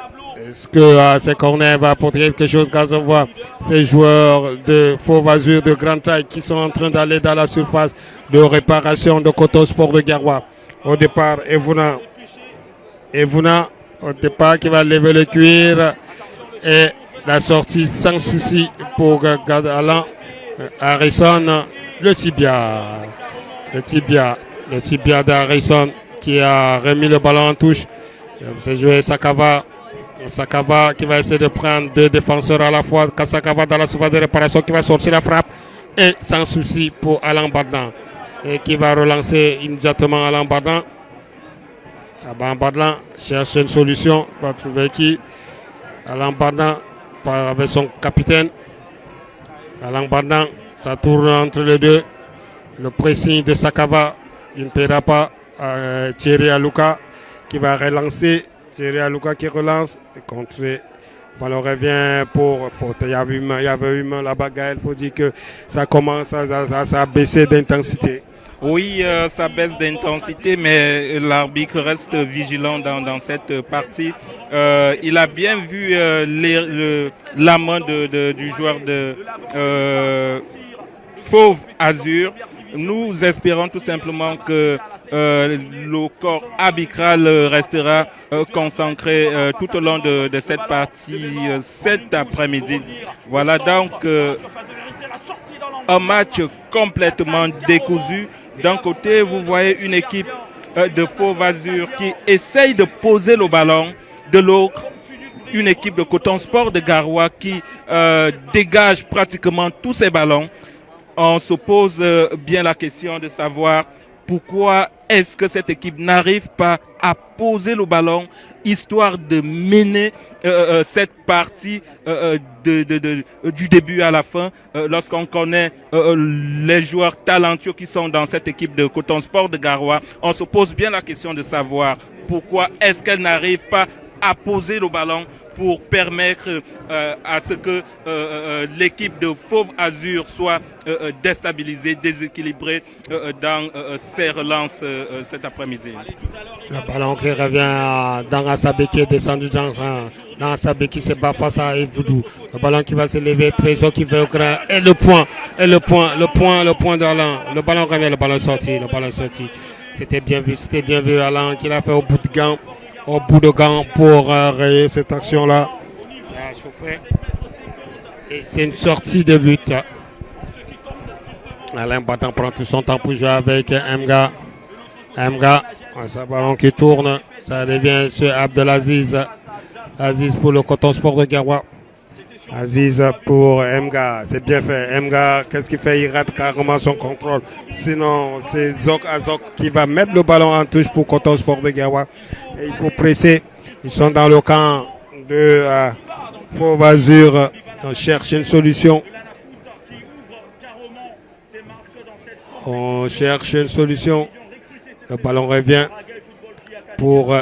Est-ce que ce corner va apporter quelque chose quand on voit ces joueurs de Fauve Azur de grande taille qui sont en train d'aller dans la surface de réparation de Coton Sport de Garoua. Au départ, Evuna au départ qui va lever le cuir et la sortie sans souci pour Alain Harrison. Le tibia d'Harrison qui a remis le ballon en touche. C'est joué Sakava qui va essayer de prendre deux défenseurs à la fois. Sakava dans la surface de réparation qui va sortir la frappe et sans souci pour Alain Badlan et qui va relancer immédiatement Alain Badlan. Alain Badlan cherche une solution, va trouver qui. Alain Badlan part avec son capitaine. Alain Badlan, ça tourne entre les deux. Le pressing de Sakava, il ne paiera pas. Thierry Alouka qui va relancer. Thierry Alouka qui relance. Et contré. Ballon revient pour faute. Il y avait eu la bagarre. Il faut dire que ça commence à baisser d'intensité. Oui, ça baisse d'intensité, mais l'arbitre reste vigilant dans cette partie. Il a bien vu la main du joueur de Fauve Azur. Nous espérons tout simplement que le corps arbitral restera concentré tout au long de cette partie cet après-midi. Voilà donc un match complètement décousu. D'un côté, vous voyez une équipe de Fauve Azur qui essaye de poser le ballon. De l'autre, une équipe de Coton Sport de Garoua qui dégage pratiquement tous ses ballons. On se pose bien la question de savoir pourquoi est-ce que cette équipe n'arrive pas à poser le ballon histoire de mener cette partie du début à la fin. Lorsqu'on connaît les joueurs talentueux qui sont dans cette équipe de Coton Sport de Garoua, on se pose bien la question de savoir pourquoi est-ce qu'elle n'arrive pas à poser le ballon pour permettre à ce que l'équipe de Fauve Azur soit déstabilisée, déséquilibrée dans ses relances cet après-midi. Le ballon qui revient dans Asabé qui est descendu dans Asabé qui se bat face à Evoudou. Le ballon qui va se lever, Trésor qui veut au grain. Et le point d'Alain. Le ballon revient, le ballon sorti. C'était bien vu Alain qui l'a fait au bout de gant pour rayer cette action-là. Ça a chauffé. Et c'est une sortie de but. Alain Batan prend tout son temps pour jouer avec Mga. C'est un ballon qui tourne. Ça devient sur Abdelaziz. Aziz pour le Coton Sport de Garoua. Aziz pour Mga. C'est bien fait. Mga, qu'est-ce qu'il fait? Il rate carrément son contrôle. Sinon, c'est Zok Azok qui va mettre le ballon en touche pour Coton Sport de Garoua. Et il faut presser. Ils sont dans le camp de Fauve Azur. On cherche une solution. Le ballon revient pour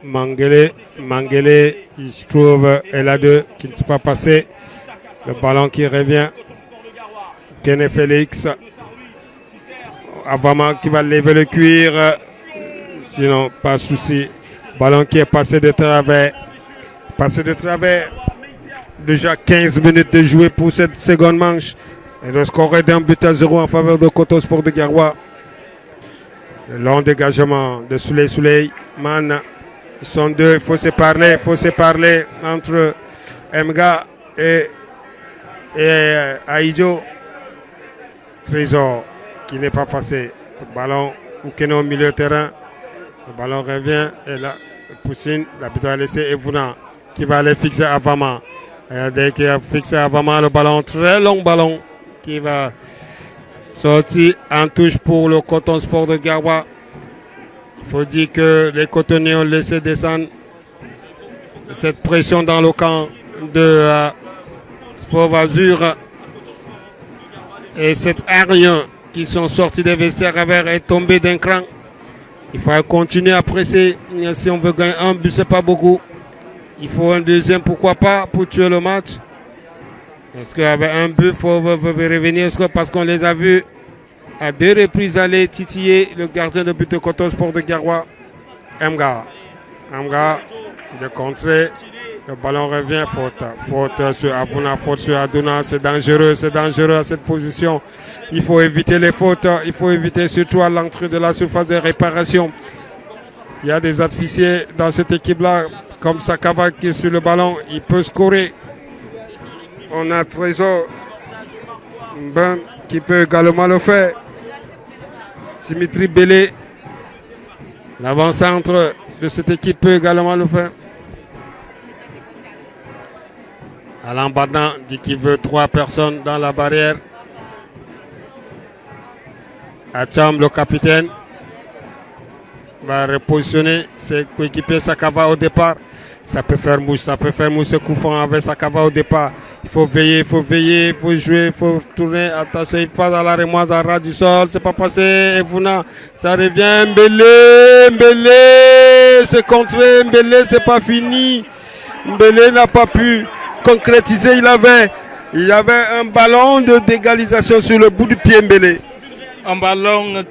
Mangele. Mangele, il se trouve L2 qui ne s'est pas passé. Le ballon qui revient. Kene Félix. Avama qui va lever le cuir. Sinon, pas de souci. Ballon qui est passé de travers. Déjà 15 minutes de jouer pour cette seconde manche. Et le score est d'un but à 0 en faveur de Coton Sport de Garoua. Le long dégagement de Souleymane. Ils sont deux, il faut se parler entre Emga et Aïdjo. Trésor qui n'est pas passé. Le ballon au milieu de terrain. Le ballon revient et là, Poussine, l'arbitre a laissé Evuna qui va aller fixer Avama. Dès qu'il a fixé Avama, le ballon, très long ballon qui va sortir en touche pour le Coton Sport de Garoua. Il faut dire que les cotonniers ont laissé descendre cette pression dans le camp de Sport Azur. Et cet Arien qui sont sortis des vestiaires est tombé d'un cran. Il faut continuer à presser. Si on veut gagner un but, ce n'est pas beaucoup. Il faut un deuxième, pourquoi pas, pour tuer le match. Parce qu'avec un but, il faut revenir parce qu'on les a vus à 2 reprises aller titiller le gardien de but de Coton Sport de Garoua, Emga, il est contré. Le ballon revient, faute sur Avuna, faute sur Aduna, c'est dangereux à cette position. Il faut éviter les fautes, il faut éviter surtout à l'entrée de la surface de réparation. Il y a des officiers dans cette équipe-là, comme Sakava qui est sur le ballon, il peut scorer. On a Trésor Ben qui peut également le faire. Dimitri Bélé, l'avant-centre de cette équipe peut également le faire. Alain Badan dit qu'il veut 3 personnes dans la barrière. Acham, le capitaine, va repositionner ses coéquipiers Sakava au départ. Ça peut faire mouche ce coup franc avec Sakava au départ. Il faut veiller, il faut jouer, il faut tourner. Attention, il passe à la remoise à ras du sol. C'est pas passé. Evuna, ça revient. Mbélé, c'est contré. Mbélé, c'est pas fini. Mbélé n'a pas pu concrétiser. Il y avait un ballon de d'égalisation sur le bout du pied Mbélé. Un ballon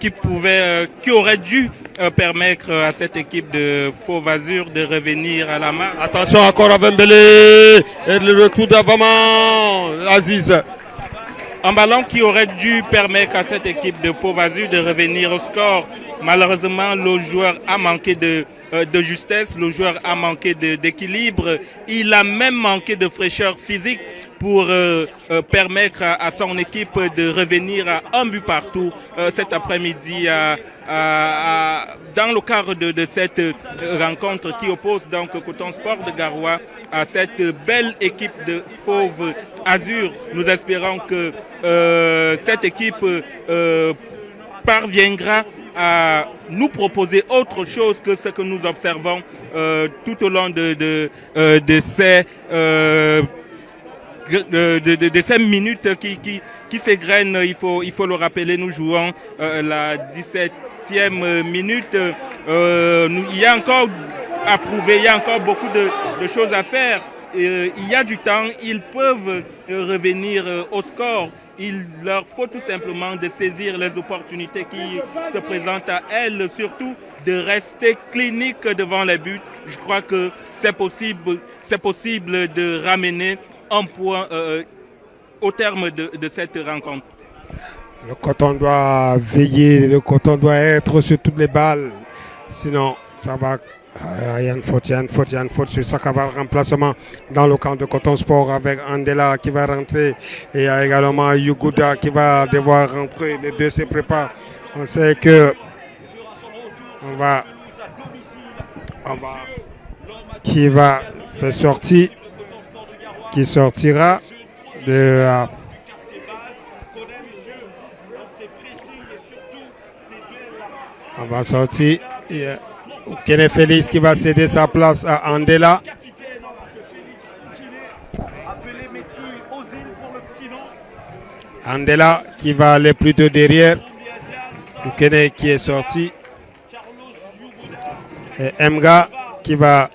qui aurait dû permettre à cette équipe de Fauve Azur de revenir à la main. Attention encore à Mbélé et le retour d'Avama, Aziz. Un ballon qui aurait dû permettre à cette équipe de Fauve Azur de revenir au score. Malheureusement, le joueur a manqué de justesse, le joueur a manqué d'équilibre, il a même manqué de fraîcheur physique pour permettre à son équipe de revenir à un but partout cet après-midi dans le cadre de cette rencontre qui oppose donc Coton Sport de Garoua à cette belle équipe de Fauve Azur. Nous espérons que cette équipe parviendra à nous proposer autre chose que ce que nous observons tout au long de ces minutes qui s'égrènent. Il faut le rappeler, nous jouons la 17e minute. Il y a encore à prouver, il y a encore beaucoup de choses à faire. Il y a du temps, ils peuvent revenir au score. Il leur faut tout simplement de saisir les opportunités qui se présentent à elles, surtout de rester clinique devant les buts. Je crois que c'est possible de ramener un point au terme de cette rencontre. Le Coton doit veiller, le Coton doit être sur toutes les balles, sinon ça va. Il y a une faute sur Sakava, remplacement dans le camp de Coton Sport avec Andela qui va rentrer et il y a également Yuguda qui va devoir rentrer. Les deux se préparent. On sait que qui va faire sortir, qui sortira de on va sortir. Kene Félix qui va céder sa place à Andela. Andela qui va aller plutôt derrière. Kene qui est sorti. Et Emga qui va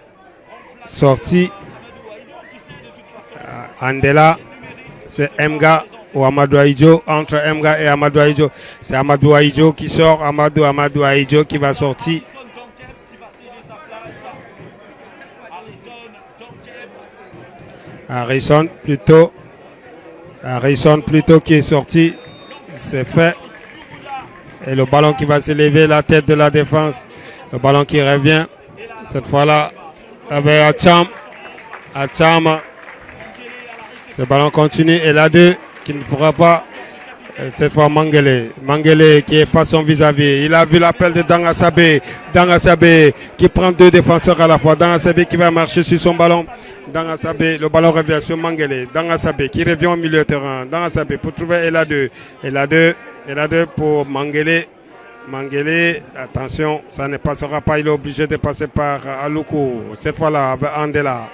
sortir. Andela, c'est Emga ou Amadou Aïdjo. Entre Emga et Amadou Aïdjo, c'est Amadou Aïdjo qui sort. Amadou Aïdjo qui va sortir. Harrison plutôt qui est sorti, c'est fait. Et le ballon qui va s'élever, la tête de la défense. Le ballon qui revient. Cette fois-là, avec Acham. Acham. Ce ballon continue. Et la 2 qui ne pourra pas. Cette fois Mangele. Mangele qui est façon vis-à-vis. Il a vu l'appel de Dangasabe. Dangasabe qui prend 2 défenseurs à la fois. Dangasabe qui va marcher sur son ballon. Dangasabe, le ballon revient sur Mangele. Dangasabe qui revient au milieu de terrain. Dangasabe pour trouver Ela2. Ela2 pour Mangele. Mangele, attention, ça ne passera pas. Il est obligé de passer par Aluku. Cette fois-là, avec Andela.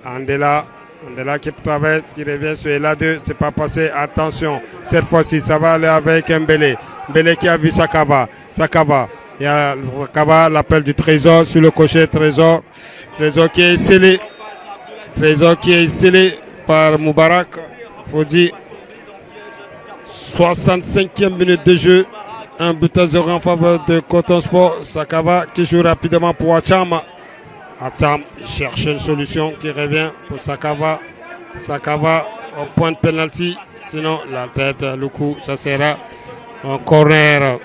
Andela qui traverse, qui revient sur Ela2. C'est pas passé. Attention, cette fois-ci, ça va aller avec Mbele. Mbele qui a vu Sakava. Il y a Sakava, l'appel du Trésor sur le cocher. Trésor qui est scellé. Trésor qui est scellé par Moubarak. Il faut dire 65e minute de jeu. 1-0 en faveur de Coton Sport. Sakava qui joue rapidement pour Acham. Acham cherche une solution qui revient pour Sakava. Sakava au point de penalty. Sinon, la tête, le coup, ça sera un corner.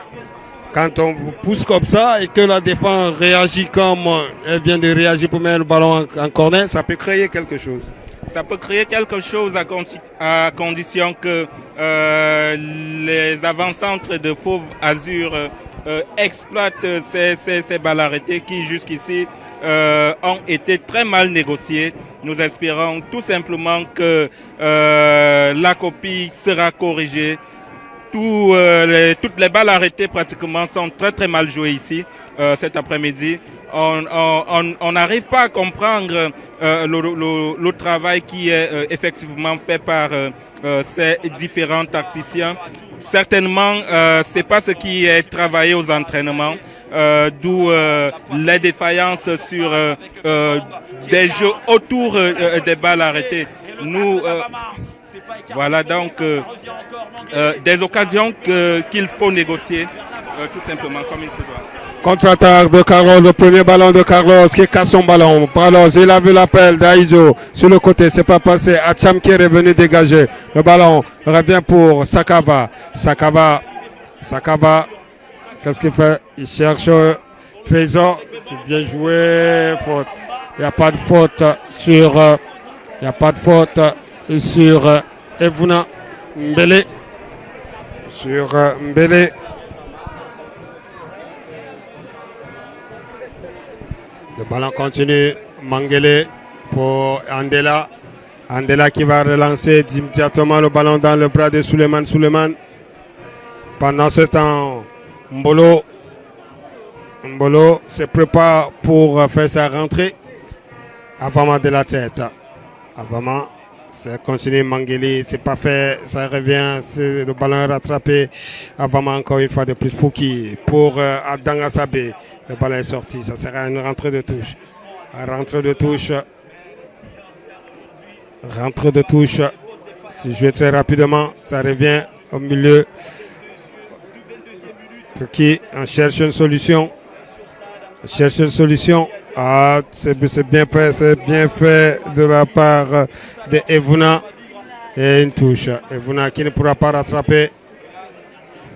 Quand on pousse comme ça et que la défense réagit comme elle vient de réagir pour mettre le ballon en corner, ça peut créer quelque chose. Ça peut créer quelque chose à condition que les avant-centres de Fauve Azur exploitent ces balles arrêtées qui jusqu'ici ont été très mal négociées. Nous espérons tout simplement que la copie sera corrigée. Toutes les balles arrêtées pratiquement sont très très mal jouées ici cet après-midi. On n'arrive pas à comprendre le travail qui est effectivement fait par ces différents tacticiens. Certainement, c'est pas ce qui est travaillé aux entraînements, d'où les défaillances sur des jeux autour des balles arrêtées. Nous, voilà donc des occasions qu'il faut négocier tout simplement comme il se doit. Contre-attaque de Carlos, le premier ballon de Carlos qui casse son ballon. Carlos, il a vu l'appel d'Aïzo sur le côté, c'est pas passé. Acham qui est revenu dégager. Le ballon revient pour Sakava. Sakava, qu'est-ce qu'il fait? Il cherche Trésor. Bien joué. Faute. Il n'y a pas de faute sur Evuna Mbele. Sur Mbele. Le ballon continue. Mangele pour Andela. Andela qui va relancer immédiatement le ballon dans le bras de Suleiman. Pendant ce temps, Mbolo se prépare pour faire sa rentrée. Avama de la tête. Avama, ça continue. Mangele, c'est pas fait. Ça revient. Le ballon est rattrapé. Avama encore une fois de plus pour qui? Pour Dangasabe. Le ballon est sorti. Ça sera une rentrée de touche. Rentrée de touche. Si je vais très rapidement, ça revient au milieu. Pour qui? On cherche une solution. Ah, c'est bien fait de la part de Evuna. Et une touche. Evuna qui ne pourra pas rattraper.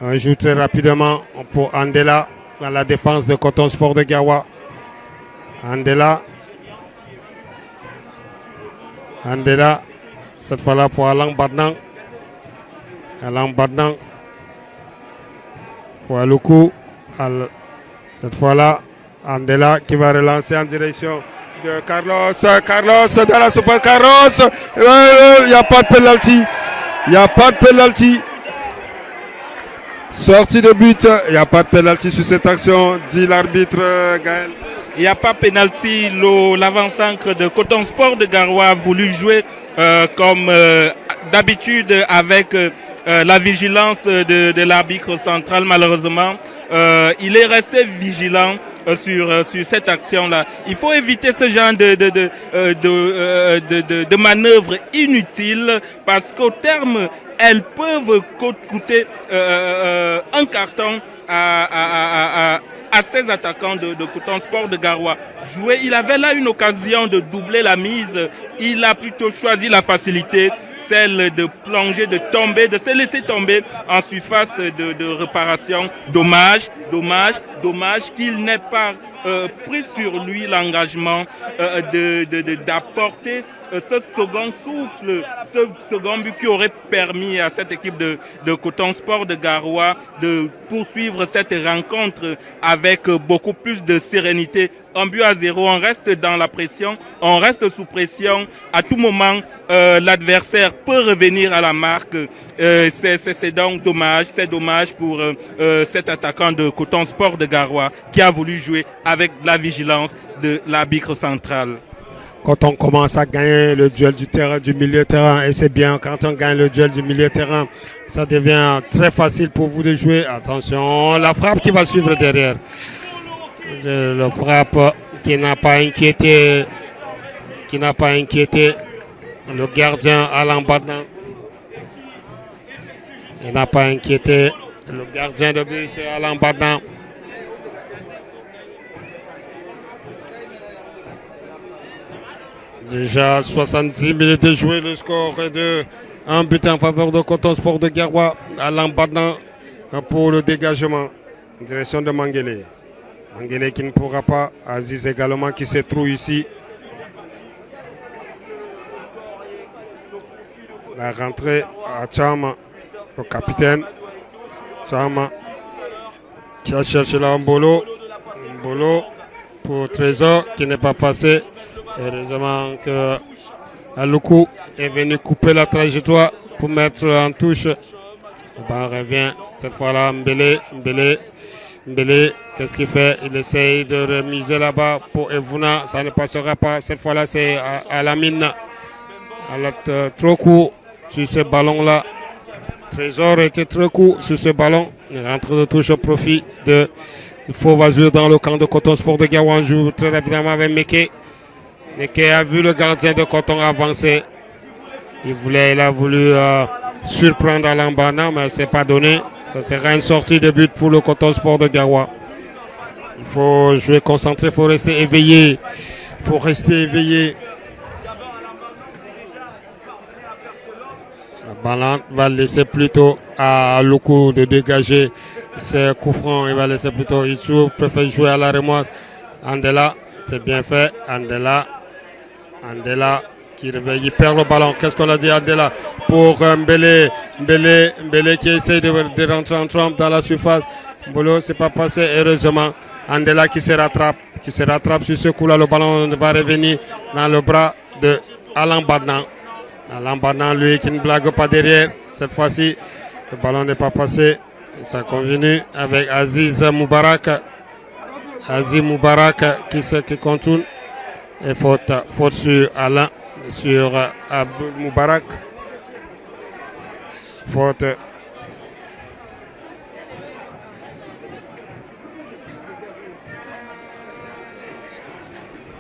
On joue très rapidement pour Andela dans la défense de Coton Sport de Gawa. Andela, cette fois-là pour Alain Badnan. Pour Aluku. Cette fois-là, Andela qui va relancer en direction de Carlos dans la surface. Carlos, il n'y a pas de penalty. Sortie de but, il n'y a pas de pénalty sur cette action, dit l'arbitre Gaël. Il n'y a pas de pénalty. L'avant-centre de Coton Sport de Garoua a voulu jouer comme d'habitude avec la vigilance de l'arbitre central. Malheureusement, il est resté vigilant sur cette action-là. Il faut éviter ce genre de manœuvres inutiles parce qu'au terme, elles peuvent coûter un carton à ces attaquants de Coton Sport de Garoua. Il avait là une occasion de doubler la mise. Il a plutôt choisi la facilité. celle de plonger, de tomber, de se laisser tomber en surface de réparation. Dommage qu'il n'ait pas pris sur lui l'engagement d'apporter ce second souffle, ce second but qui aurait permis à cette équipe de Coton Sport de Garoua de poursuivre cette rencontre avec beaucoup plus de sérénité. 1-0, on reste dans la pression, on reste sous pression. À tout moment, l'adversaire peut revenir à la marque. C'est donc dommage, c'est dommage pour cet attaquant de Coton Sport de Garoua qui a voulu jouer avec la vigilance de l'arbitre central. Quand on commence à gagner le duel du terrain, du milieu de terrain, et c'est bien, quand on gagne le duel du milieu de terrain, ça devient très facile pour vous de jouer. Attention, la frappe qui va suivre derrière. La frappe qui n'a pas inquiété le gardien Alain Badnan. Il n'a pas inquiété le gardien de but Alain Badnan. Déjà 70 minutes de jouer, le score est de 1 but en faveur de Coton Sport de Garoua. Alain Badnan pour le dégagement en direction de Mangele. Mangele qui ne pourra pas. Aziz également qui se trouve ici. La rentrée à Chama, le capitaine. Chama qui a cherché là Mbolo. Mbolo pour Trésor qui n'est pas passé. Heureusement que Aloukou est venu couper la trajectoire pour mettre en touche. Le ballon revient cette fois-là. Mbele, qu'est-ce qu'il fait? Il essaye de remiser là-bas pour Evuna. Ça ne passera pas. Cette fois-là, c'est à la mine. Trop court sur ce ballon-là. Trésor était trop court sur ce ballon. Il rentre de touche au profit de Fauve Azur dans le camp de Coton Sport de Garoua. On joue très rapidement avec Meke. Meke a vu le gardien de Coton avancer. Il a voulu surprendre Alain Badnan, mais ce n'est pas donné. Ça sera une sortie de but pour le Coton Sport de Garoua. Il faut jouer concentré, il faut rester éveillé. Le ballon va laisser plutôt à Loukou de dégager ses coups francs. Il va laisser plutôt Itsou, préfère jouer à la remoise. Andela, c'est bien fait. Andela qui réveille, il perd le ballon. Qu'est-ce qu'on a dit Andela pour Mbele qui essaie de rentrer en trompe dans la surface. Mbolo, c'est pas passé heureusement. Andela qui se rattrape sur ce coup-là. Le ballon va revenir dans le bras de Alain Badnan. Alain Badnan, lui, qui ne blague pas derrière. Cette fois-ci, le ballon n'est pas passé. Ça continue avec Aziz Moubarak. Aziz Moubarak qui contourne. Et faute sur Alain, sur Abdul Moubarak. Faute.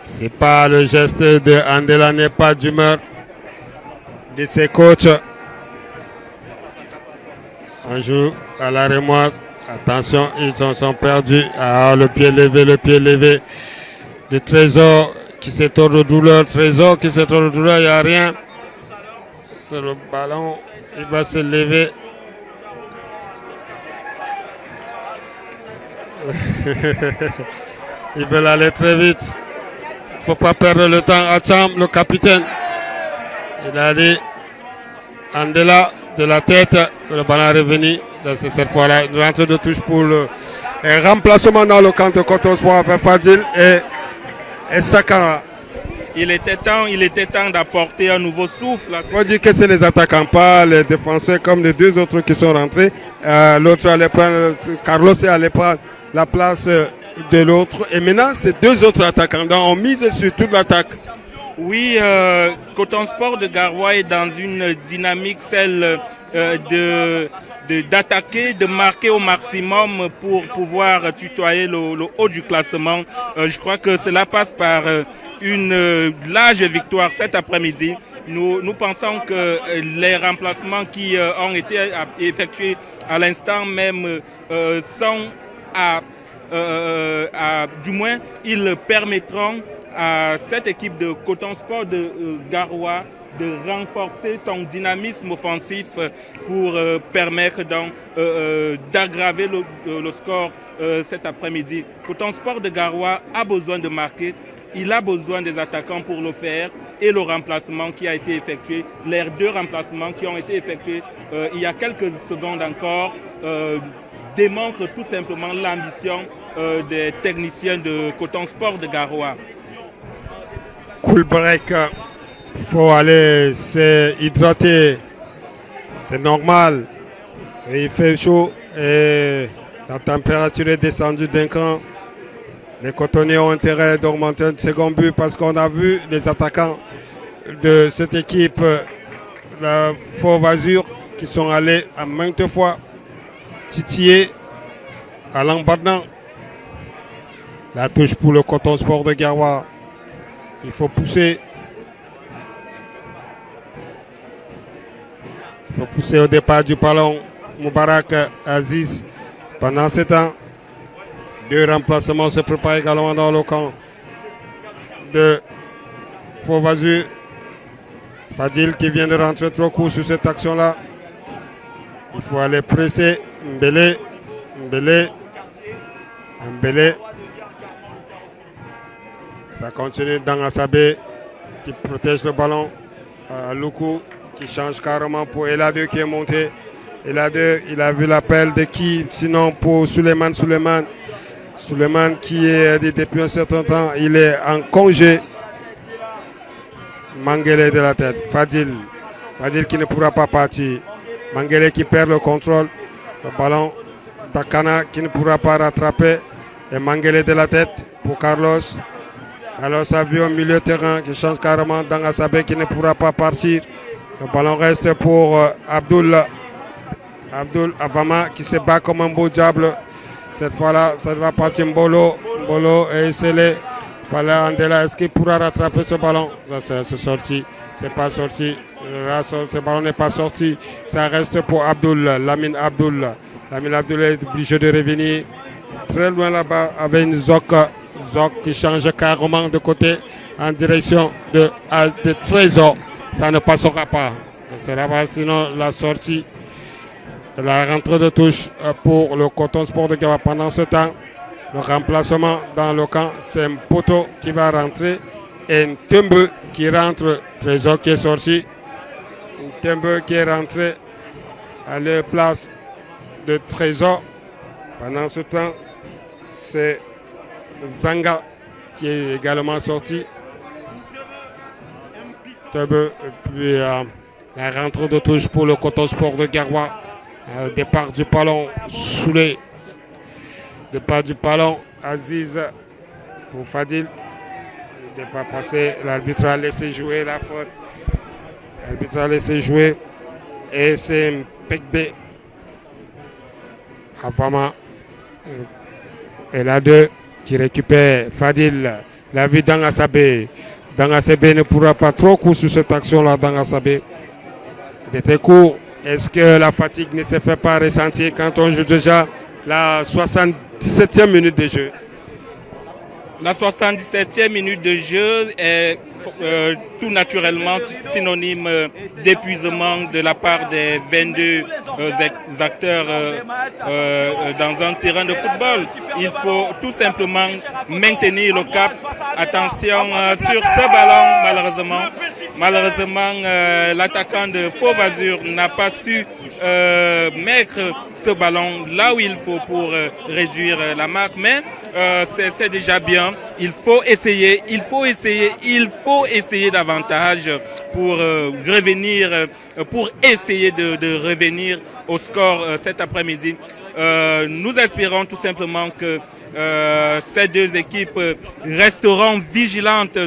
C'est pas le geste de Andela, n'est pas d'humeur de ses coachs. On joue à la remoise. Attention, ils sont perdus. Ah, le pied levé de Trésor qui se tord de douleur. Trésor qui se tord de douleur, il n'y a rien. C'est le ballon, il va se lever. Ils veulent aller très vite. Il ne faut pas perdre le temps. Acham, le capitaine. Il a dit Andela de la tête. Le ballon est revenu. Ça, c'est cette fois-là. Une rentrée de touche pour le remplacement dans le camp de Coton Sport avec Fadil et Sakara. Il était temps d'apporter un nouveau souffle. Il faut dire que c'est les attaquants, pas les défenseurs comme les deux autres qui sont rentrés. L'autre allait prendre, Carlos allait prendre la place de l'autre. Et maintenant, c'est deux autres attaquants. Donc, on mise sur toute l'attaque. Oui, Coton Sport de Garoua est dans une dynamique, celle d'attaquer, de marquer au maximum pour pouvoir tutoyer le haut du classement. Je crois que cela passe par une large victoire cet après-midi. Nous pensons que les remplacements qui ont été effectués à l'instant même sont du moins, ils permettront à cette équipe de Coton Sport de Garoua de renforcer son dynamisme offensif pour permettre donc d'aggraver le score cet après-midi. Coton Sport de Garoua a besoin de marquer, il a besoin des attaquants pour le faire et le remplacement qui a été effectué, les 2 remplacements qui ont été effectués il y a quelques secondes encore démontrent tout simplement l'ambition des techniciens de Coton Sport de Garoua. Cool break, il faut aller s'hydrater, c'est normal, il fait chaud et la température est descendue d'un cran. Les cotonniers ont intérêt d'augmenter un second but parce qu'on a vu les attaquants de cette équipe, la Fauve Azur, qui sont allés à maintes fois titiller à l'embardement. La touche pour le Coton Sport de Garoua. Il faut pousser. Il faut pousser au départ du ballon. Moubarak Aziz. Pendant ce temps, 2 remplacements se préparent également dans le camp de Fauve Azur. Fadil qui vient de rentrer trop court sur cette action-là. Il faut aller presser. Mbele. Ça continue dans Asabé qui protège le ballon. Loukou qui change carrément pour Eladeu qui est monté. Eladeu, il a vu l'appel de qui? Sinon pour Suleiman qui est depuis un certain temps, il est en congé. Mangele de la tête. Fadil qui ne pourra pas partir. Mangele qui perd le contrôle. Le ballon. Takana qui ne pourra pas rattraper. Et Mangele de la tête pour Carlos. Alors ça vient au milieu de terrain qui change carrément dans Asabé qui ne pourra pas partir. Le ballon reste pour Abdul Avama qui se bat comme un beau diable. Cette fois-là, ça va partir Mbolo et Sele. Voilà, Andela, est-ce qu'il pourra rattraper ce ballon? C'est sorti, c'est pas sorti. Ce ballon n'est pas sorti. Ça reste pour Lamine Abdul est obligé de revenir très loin là-bas avec une Zok qui change carrément de côté en direction de Trésor. Ça ne passera pas. Ça sera pas sinon la sortie, la rentrée de touche pour le Coton Sport de Garoua. Pendant ce temps, le remplacement dans le camp, c'est Mpoto qui va rentrer et Ntembe qui rentre. Trésor qui est sorti. Ntembe qui est rentré à la place de Trésor. Pendant ce temps, c'est Zanga qui est également sorti. Ntembe, puis la rentrée de touche pour le Coton Sport de Garoua. Départ du ballon, Soulé. Départ du ballon, Aziz pour Fadil. Il n'est pas passé. L'arbitre a laissé jouer la faute. L'arbitre a laissé jouer. Et c'est Mpekbe. Avama. Et là deux qui récupère Fadil. La vie d'Angasabé. D'Angasabé ne pourra pas trop court sur cette action-là d'Angasabé. Il était court. Est-ce que la fatigue ne se fait pas ressentir quand on joue déjà la 77e minute de jeu? La 77e minute de jeu est tout naturellement synonyme d'épuisement de la part des 22 acteurs dans un terrain de football. Il faut tout simplement maintenir le cap. Attention sur ce ballon, malheureusement l'attaquant de Fauve Azur n'a pas su mettre ce ballon là où il faut pour réduire la marque, mais c'est déjà bien. Il faut essayer davantage pour revenir, pour essayer de revenir au score cet après-midi. Nous espérons tout simplement que ces deux équipes resteront vigilantes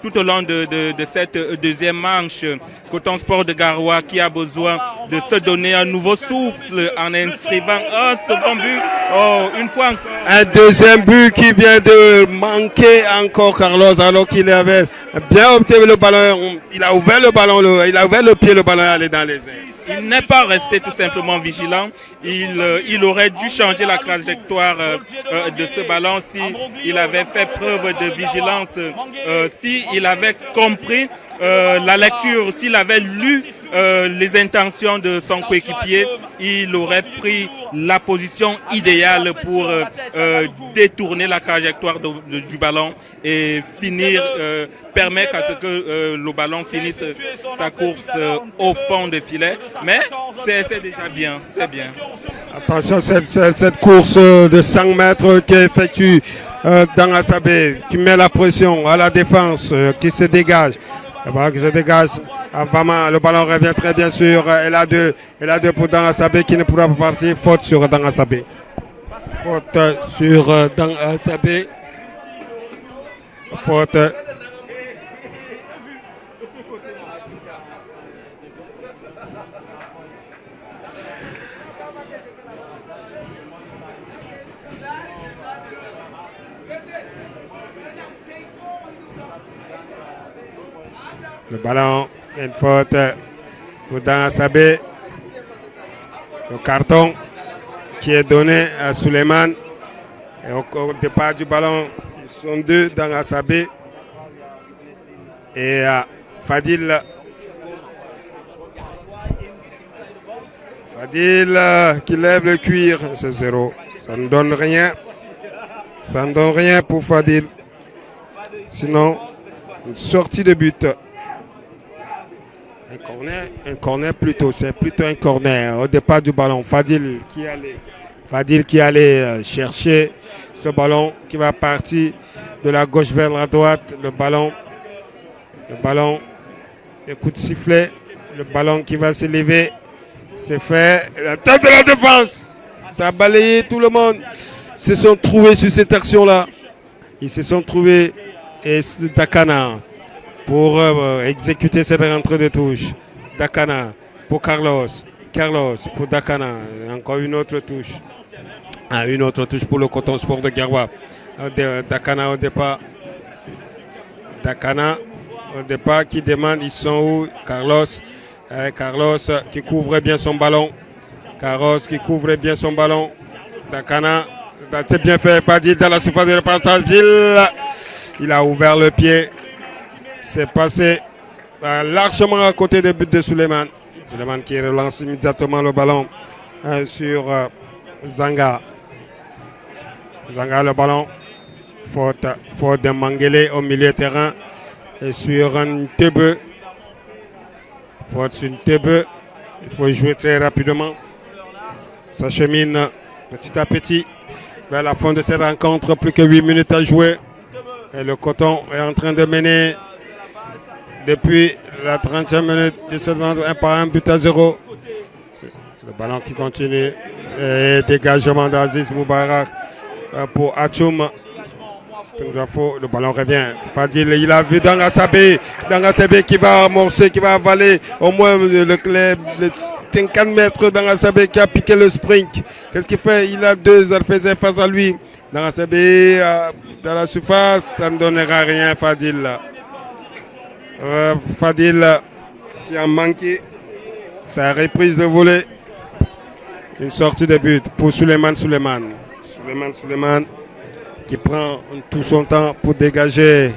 tout au long de cette deuxième manche. Coton Sport de Garoua qui a besoin de se donner un nouveau souffle en inscrivant un second but. Oh, une fois encore. Un deuxième but qui vient de manquer encore Carlos alors qu'il avait bien obtenu le ballon. Il a ouvert le ballon, il a ouvert le pied, le ballon est allé dans les airs. il n'est pas resté tout simplement vigilant. Il aurait dû changer la trajectoire de ce ballon si il avait fait preuve de vigilance, si il avait compris la lecture, s'il avait lu les intentions de son coéquipier, il aurait pris la position idéale pour détourner la trajectoire du ballon et finir, permettre à ce que le ballon finisse sa course au fond de filet. Mais c'est déjà bien, c'est bien. Attention, cette course de 100 mètres qui effectue Dangasabé, qui met la pression à la défense, qui se dégage. Qui se dégage. Vraiment, le ballon revient très bien sur LA2 pour Dangasabé qui ne pourra pas partir. Faute sur Dangasabé. Faute sur Dangasabé. Faute. Le ballon, une faute pour Dangasabé. Le carton qui est donné à Suleiman. Et au départ du ballon, ils sont deux, Dangasabé et Fadil. Fadil qui lève le cuir, c'est 0. Ça ne donne rien. Ça ne donne rien pour Fadil. Sinon, une sortie de but. Un corner plutôt, c'est plutôt un corner au départ du ballon. Fadil qui allait chercher ce ballon qui va partir de la gauche vers la droite. Le ballon, le coup de sifflet, le ballon qui va s'élever, c'est fait. La tête de la défense, ça a balayé tout le monde. Ils se sont trouvés sur cette action-là. Ils se sont trouvés et Dakana pour exécuter cette rentrée de touche. Dakana pour Carlos. Carlos pour Dakana. Encore une autre touche. Une autre touche pour le Coton Sport de Garoua. Dakana au départ. Dakana au départ qui demande ils sont où. Carlos. Carlos qui couvre bien son ballon. Carlos qui couvre bien son ballon. Dakana. C'est bien fait. Fadil dans la surface de repassage. Il a ouvert le pied. C'est passé largement à côté des buts de Suleiman. Suleiman qui relance immédiatement le ballon sur Zanga. Zanga le ballon. Faute de Mangele au milieu de terrain. Et sur un Tebe. Faute sur une Tebe. Il faut jouer très rapidement. Ça chemine petit à petit vers la fin de cette rencontre. Plus que 8 minutes à jouer. Et le Coton est en train de mener depuis la 30e minute de cette rencontre, un but à 0. Le ballon qui continue. Et dégagement d'Aziz Moubarak pour Achoum. Le ballon revient. Fadil, il a vu Dangasabé. Dangasabé qui va amorcer, qui va avaler au moins les 50 mètres. Dangasabé qui a piqué le sprint. Qu'est-ce qu'il fait? Il a deux adversaires face à lui. Dangasabé dans la surface, ça ne donnera rien, Fadil. Fadil qui a manqué sa reprise de volée. Une sortie de but pour Suleiman qui prend tout son temps pour dégager.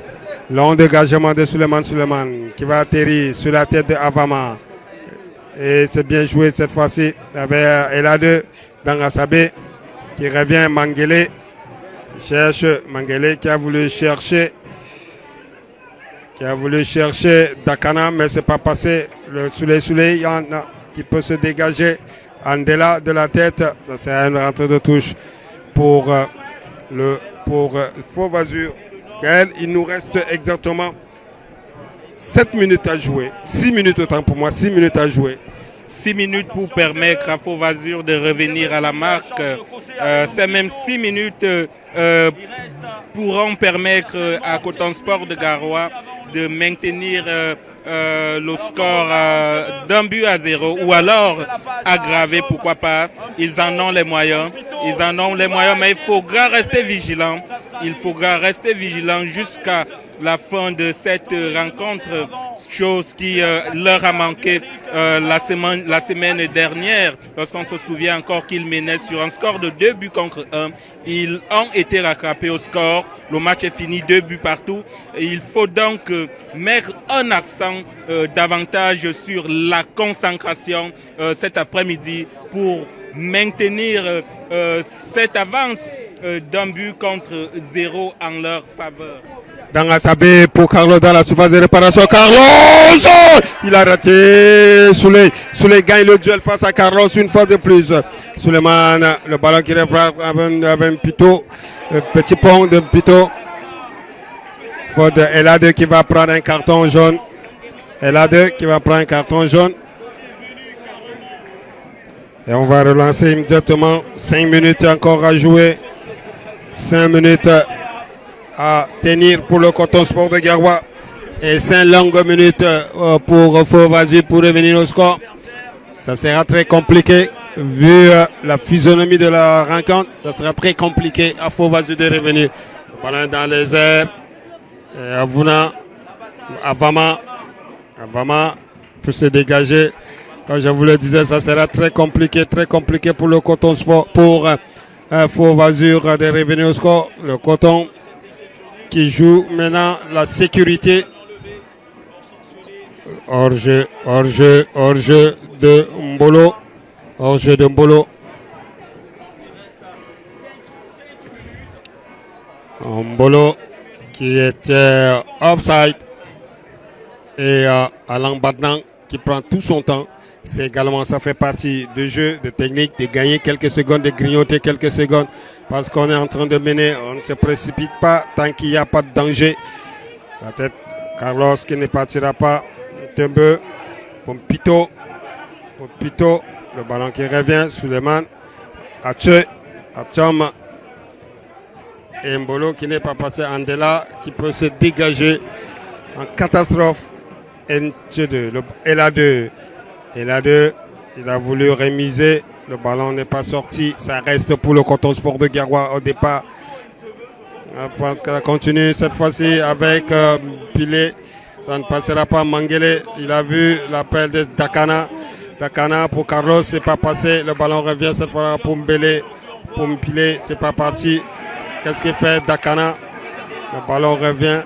Long dégagement de Suleiman qui va atterrir sur la tête de Avama. Et c'est bien joué cette fois-ci avec LA2 Dangasabé qui revient. Mangele cherche Mangele qui a voulu chercher Dakana, mais c'est pas passé. Le Souley, il y en a qui peut se dégager en delà de la tête. Ça c'est une rentrée de touche pour Fauve Azur. Il nous reste exactement 7 minutes à jouer. 6 minutes autant pour moi, 6 minutes à jouer. 6 minutes pour permettre à Fauve Azur de revenir à la marque. Ces mêmes 6 minutes pourront permettre à Coton Sport de Garoua de maintenir le score d'un but à 0 ou alors aggraver, pourquoi pas. Ils en ont les moyens. Mais il faudra rester vigilant. Jusqu'à la fin de cette rencontre chose qui leur a manqué la semaine dernière, lorsqu'on se souvient encore qu'ils menaient sur un score de 2 buts contre 1. Ils ont été rattrapés au score. Le match est fini 2 buts partout. Et il faut donc mettre un accent davantage sur la concentration cet après-midi pour maintenir cette avance d'un but contre 0 en leur faveur. Dans Asabé pour Carlos dans la surface de réparation. Carlos, oh, il a raté. Souley gagne le duel face à Carlos une fois de plus. Suleiman, le ballon qui revient avec Pito, petit pont de Pito. Faute Elade qui va prendre un carton jaune. Elade qui va prendre un carton jaune. Et on va relancer immédiatement. 5 minutes encore à jouer. 5 minutes à tenir pour le Coton Sport de Garoua. Et 5 longues minutes pour Fauvazu pour revenir au score. Ça sera très compliqué. Vu la physionomie de la rencontre, ça sera très compliqué à Fauvazu de revenir. Le ballon dans les airs. Avama peut se dégager. Comme je vous le disais, ça sera très compliqué pour le Coton Sport, pour Fauvazu de revenir au score. Le Coton qui joue maintenant la sécurité. Hors-jeu de Mbolo. Hors-jeu de Mbolo. Mbolo qui était offside. Et Alain Badnan qui prend tout son temps. C'est également, ça fait partie du jeu, de technique, de gagner quelques secondes, de grignoter quelques secondes. Parce qu'on est en train de mener, on ne se précipite pas tant qu'il n'y a pas de danger. La tête, Carlos qui ne partira pas. Tembe, Pompito, le ballon qui revient, Suleiman, Atcham, et Mbolo qui n'est pas passé, Andela qui peut se dégager en catastrophe. L2, il a voulu remiser, le ballon n'est pas sorti, ça reste pour le Coton Sport de Garoua au départ. Je pense qu'elle continue cette fois-ci avec Pilé, ça ne passera pas. Mangele, il a vu l'appel de Dakana pour Carlos, c'est pas passé, le ballon revient cette fois pour Mbele, pour Pilé, c'est pas parti. Qu'est-ce qu'il fait Dakana? Le ballon revient,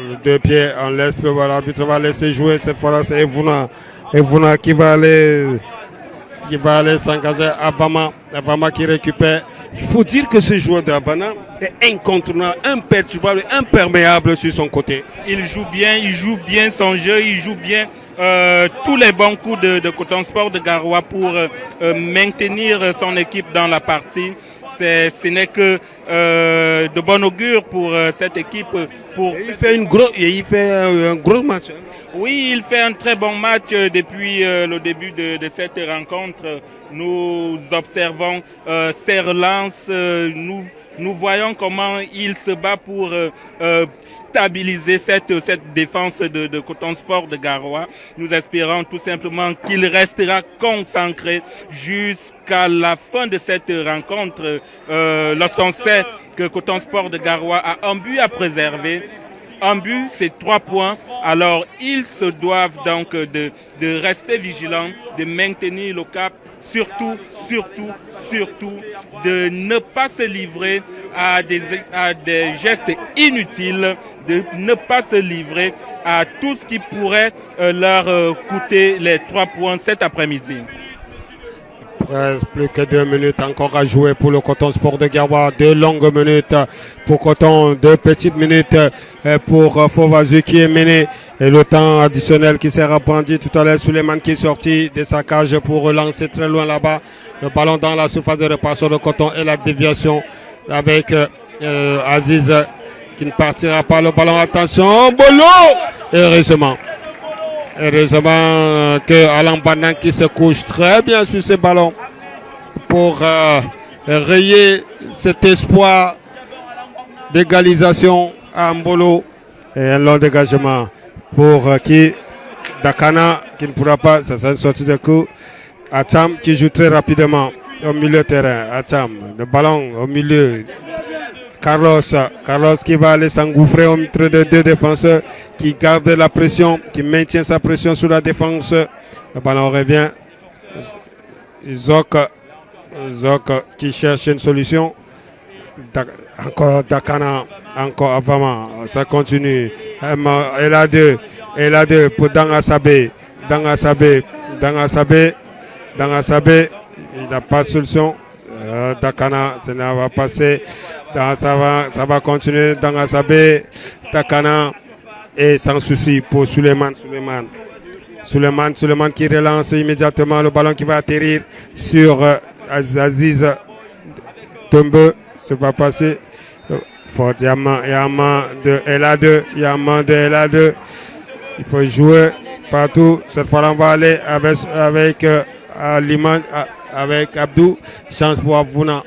les 2 pieds, on laisse le ballon, l'arbitre va laisser jouer, cette fois-là c'est Evuna qui va aller s'engager. Avama qui récupère. Il faut dire que ce joueur d'Havana est incontournable, imperturbable, imperméable sur son côté. Il joue bien son jeu, il joue bien tous les bons coups de Coton Sport de Garoua pour maintenir son équipe dans la partie. Ce n'est que de bon augure pour cette équipe. Il fait un gros match. Hein. Oui, il fait un très bon match depuis le début de cette rencontre. Nous observons ses relances, nous voyons comment il se bat pour stabiliser cette défense de Coton Sport de Garoua. Nous espérons tout simplement qu'il restera concentré jusqu'à la fin de cette rencontre. Lorsqu'on sait que Coton Sport de Garoua a un but à préserver, un but, c'est 3 points. Alors, ils se doivent donc de rester vigilants, de maintenir le cap, surtout, de ne pas se livrer à des gestes inutiles, de ne pas se livrer à tout ce qui pourrait leur coûter les 3 points cet après-midi. Plus que 2 minutes encore à jouer pour le Coton Sport de Garoua. 2 longues minutes pour Coton, 2 petites minutes pour Fauvazu qui est mené. Et le temps additionnel qui s'est reprendit tout à l'heure. Suleiman qui est sorti de sa cage pour relancer très loin là-bas. Le ballon dans la surface de réparation de Coton et la déviation avec Aziz qui ne partira pas. Le ballon, attention, Bolo! Heureusement que Alain Banan qui se couche très bien sur ce ballon pour rayer cet espoir d'égalisation à Mbolo. Et un long dégagement pour Dakana qui ne pourra pas, ça sera une sortie de coup. Acham qui joue très rapidement au milieu de terrain. Acham, le ballon au milieu. Carlos. Carlos qui va aller s'engouffrer entre les deux défenseurs, qui garde la pression, qui maintient sa pression sur la défense. Le ballon revient. Zok qui cherche une solution. Encore Dakana, encore Avama, ça continue. Elle a deux pour Dangasabe. Dangasabe, il n'a pas de solution. Dakana, ça va passer. Ça va continuer. Dangasabe, Dakana, et sans souci pour Suleiman qui relance immédiatement le ballon qui va atterrir sur Aziz Tombe. Ça va passer. Fort, il y a un main de LA2. Il faut jouer partout. Cette fois, on va aller avec Liman, avec Abdou. Chance pour Vouna.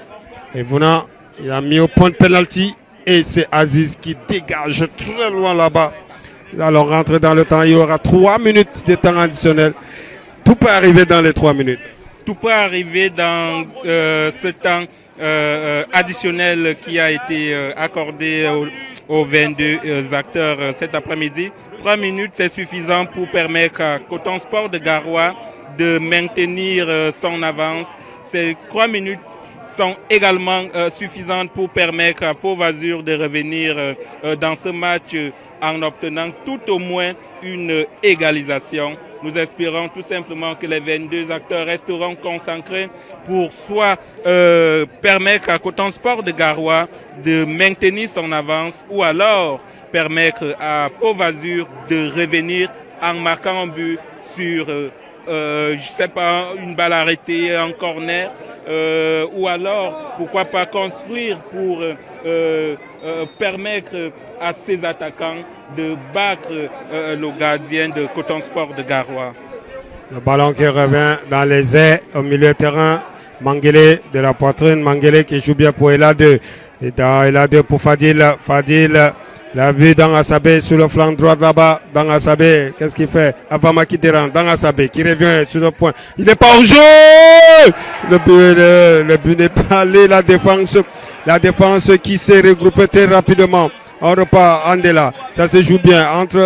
Et Vouna, il a mis au point de penalty. Et c'est Aziz qui dégage très loin là-bas. Alors, rentre dans le temps. Il y aura 3 minutes de temps additionnel. Tout peut arriver dans les 3 minutes. Tout peut arriver dans ce temps additionnel qui a été accordé aux 22 acteurs cet après-midi. 3 minutes, c'est suffisant pour permettre à Coton Sport de Garoua de maintenir son avance. Ces 3 minutes sont également suffisantes pour permettre à Fauve Azur de revenir dans ce match en obtenant tout au moins une égalisation. Nous espérons tout simplement que les 22 acteurs resteront concentrés pour soit permettre à Coton Sport de Garoua de maintenir son avance ou alors permettre à Fauve Azur de revenir en marquant un but sur, je sais pas, une balle arrêtée, un corner, ou alors, pourquoi pas construire pour permettre à ses attaquants de battre le gardien de Coton Sport de Garoua. Le ballon qui revient dans les airs au milieu de terrain. Mangele de la poitrine. Mangele qui joue bien pour Ela2. Et dans Ela2 pour Fadil. Fadil l'a vu dans Asabé sur le flanc droit là-bas. Dans Asabé, qu'est-ce qu'il fait? Avama qui dérange. Dans Asabé qui revient sur le point. Il n'est pas au jeu! Le but n'est pas allé. La défense qui s'est regroupée très rapidement. On repart, Andela, ça se joue bien entre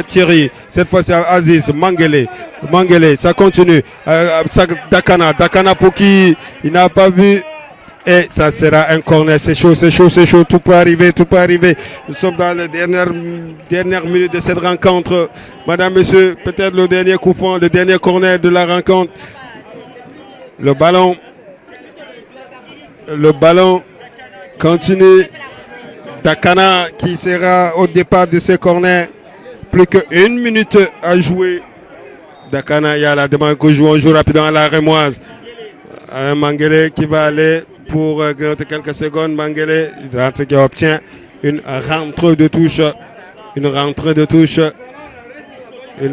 Thierry, cette fois c'est Aziz, Mangele, ça continue, Dakana pour qui il n'a pas vu, et ça sera un corner, c'est chaud, tout peut arriver, nous sommes dans les dernières minutes de cette rencontre, madame, monsieur, peut-être le dernier coup franc, le dernier corner de la rencontre, le ballon continue. Dakana qui sera au départ de ce corner. Plus qu'une minute à jouer. Dakana, il y a la demande qu'on joue rapidement à la Rémoise. Mangele qui va aller pour grignoter quelques secondes. Mangele qui obtient une rentrée de touche. Il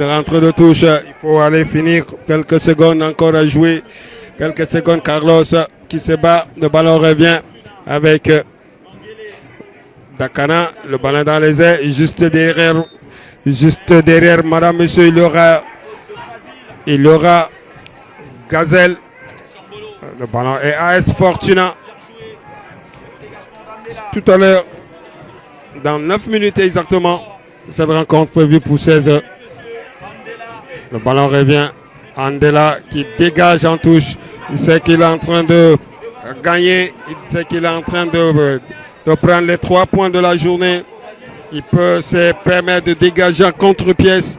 faut aller finir quelques secondes encore à jouer. Quelques secondes. Carlos qui se bat. Le ballon revient avec Dakana, le ballon dans les airs, juste derrière, madame, monsieur, il y aura Gazelle. Le ballon est AS Fortuna. Tout à l'heure, dans 9 minutes exactement, cette rencontre prévue pour 16 heures. Le ballon revient. Andela qui dégage en touche. Il sait qu'il est en train de gagner. Il sait qu'il est en train de prendre les 3 points de la journée. Il peut se permettre de dégager en contre-pièce.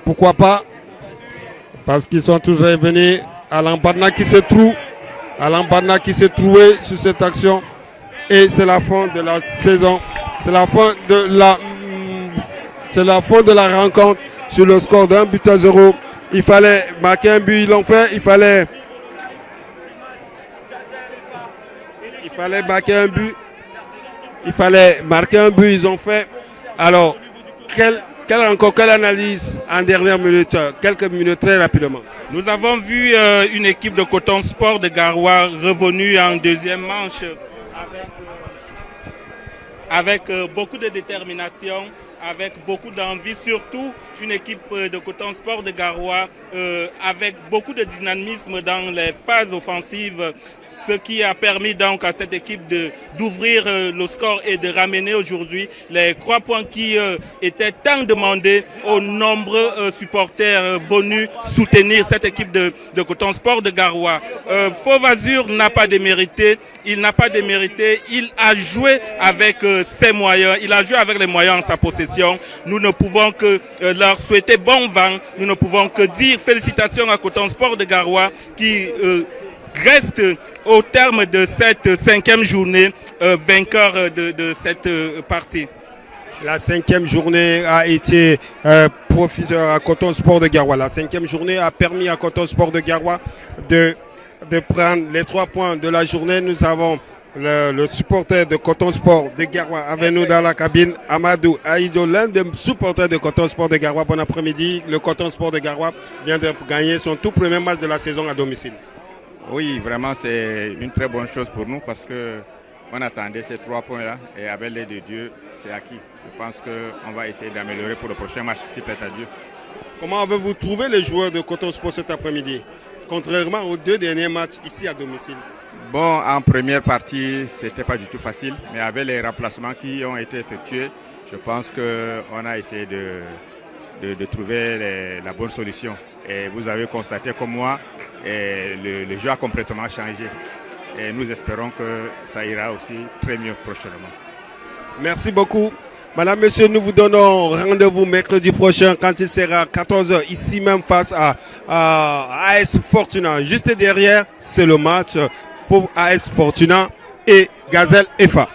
Pourquoi pas? Parce qu'ils sont tous revenus. Alain Badna qui se trouve. Sur cette action. Et c'est la fin de la saison. C'est la fin de la rencontre sur le score d'1 but à 0. Il fallait marquer un but, ils l'ont fait. Il fallait marquer un but, ils ont fait. Alors, quelle analyse en dernière minute, quelques minutes très rapidement. Nous avons vu une équipe de Coton Sport de Garoua revenue en deuxième manche avec beaucoup de détermination, avec beaucoup d'envie, surtout une équipe de Coton Sport de Garoua avec beaucoup de dynamisme dans les phases offensives, ce qui a permis donc à cette équipe d'ouvrir le score et de ramener aujourd'hui les 3 points qui étaient tant demandés aux nombreux supporters venus soutenir cette équipe de Coton Sport de Garoua. Fauve Azur n'a pas démérité, il n'a pas démérité, il a joué avec ses moyens, il a joué avec les moyens en sa possession. Nous ne pouvons que leur souhaiter bon vent, nous ne pouvons que dire félicitations à Coton Sport de Garoua qui reste au terme de cette 5e journée vainqueur de cette partie. La 5e journée a été profiteur à Coton Sport de Garoua. La 5e journée a permis à Coton Sport de Garoua de prendre les 3 points de la journée. Nous avons le supporter de Coton Sport de Garoua avec nous dans la cabine, Amadou Aïdo, l'un des supporters de Coton Sport de Garoua. Bon après-midi, le Coton Sport de Garoua vient de gagner son tout premier match de la saison à domicile. Oui, vraiment c'est une très bonne chose pour nous parce qu'on attendait ces 3 points-là et avec l'aide de Dieu, c'est acquis. Je pense qu'on va essayer d'améliorer pour le prochain match, si plaît à Dieu. Comment avez-vous trouvé les joueurs de Coton Sport cet après-midi, contrairement aux 2 derniers matchs ici à domicile? Bon, en première partie, ce n'était pas du tout facile, mais avec les remplacements qui ont été effectués, je pense qu'on a essayé de trouver la bonne solution. Et vous avez constaté comme moi, le jeu a complètement changé. Et nous espérons que ça ira aussi très mieux prochainement. Merci beaucoup. Madame, Monsieur, nous vous donnons rendez-vous mercredi prochain quand il sera 14h ici même face à AS Fortuna. Juste derrière, c'est le match Fauve AS Fortuna et Gazelle FA.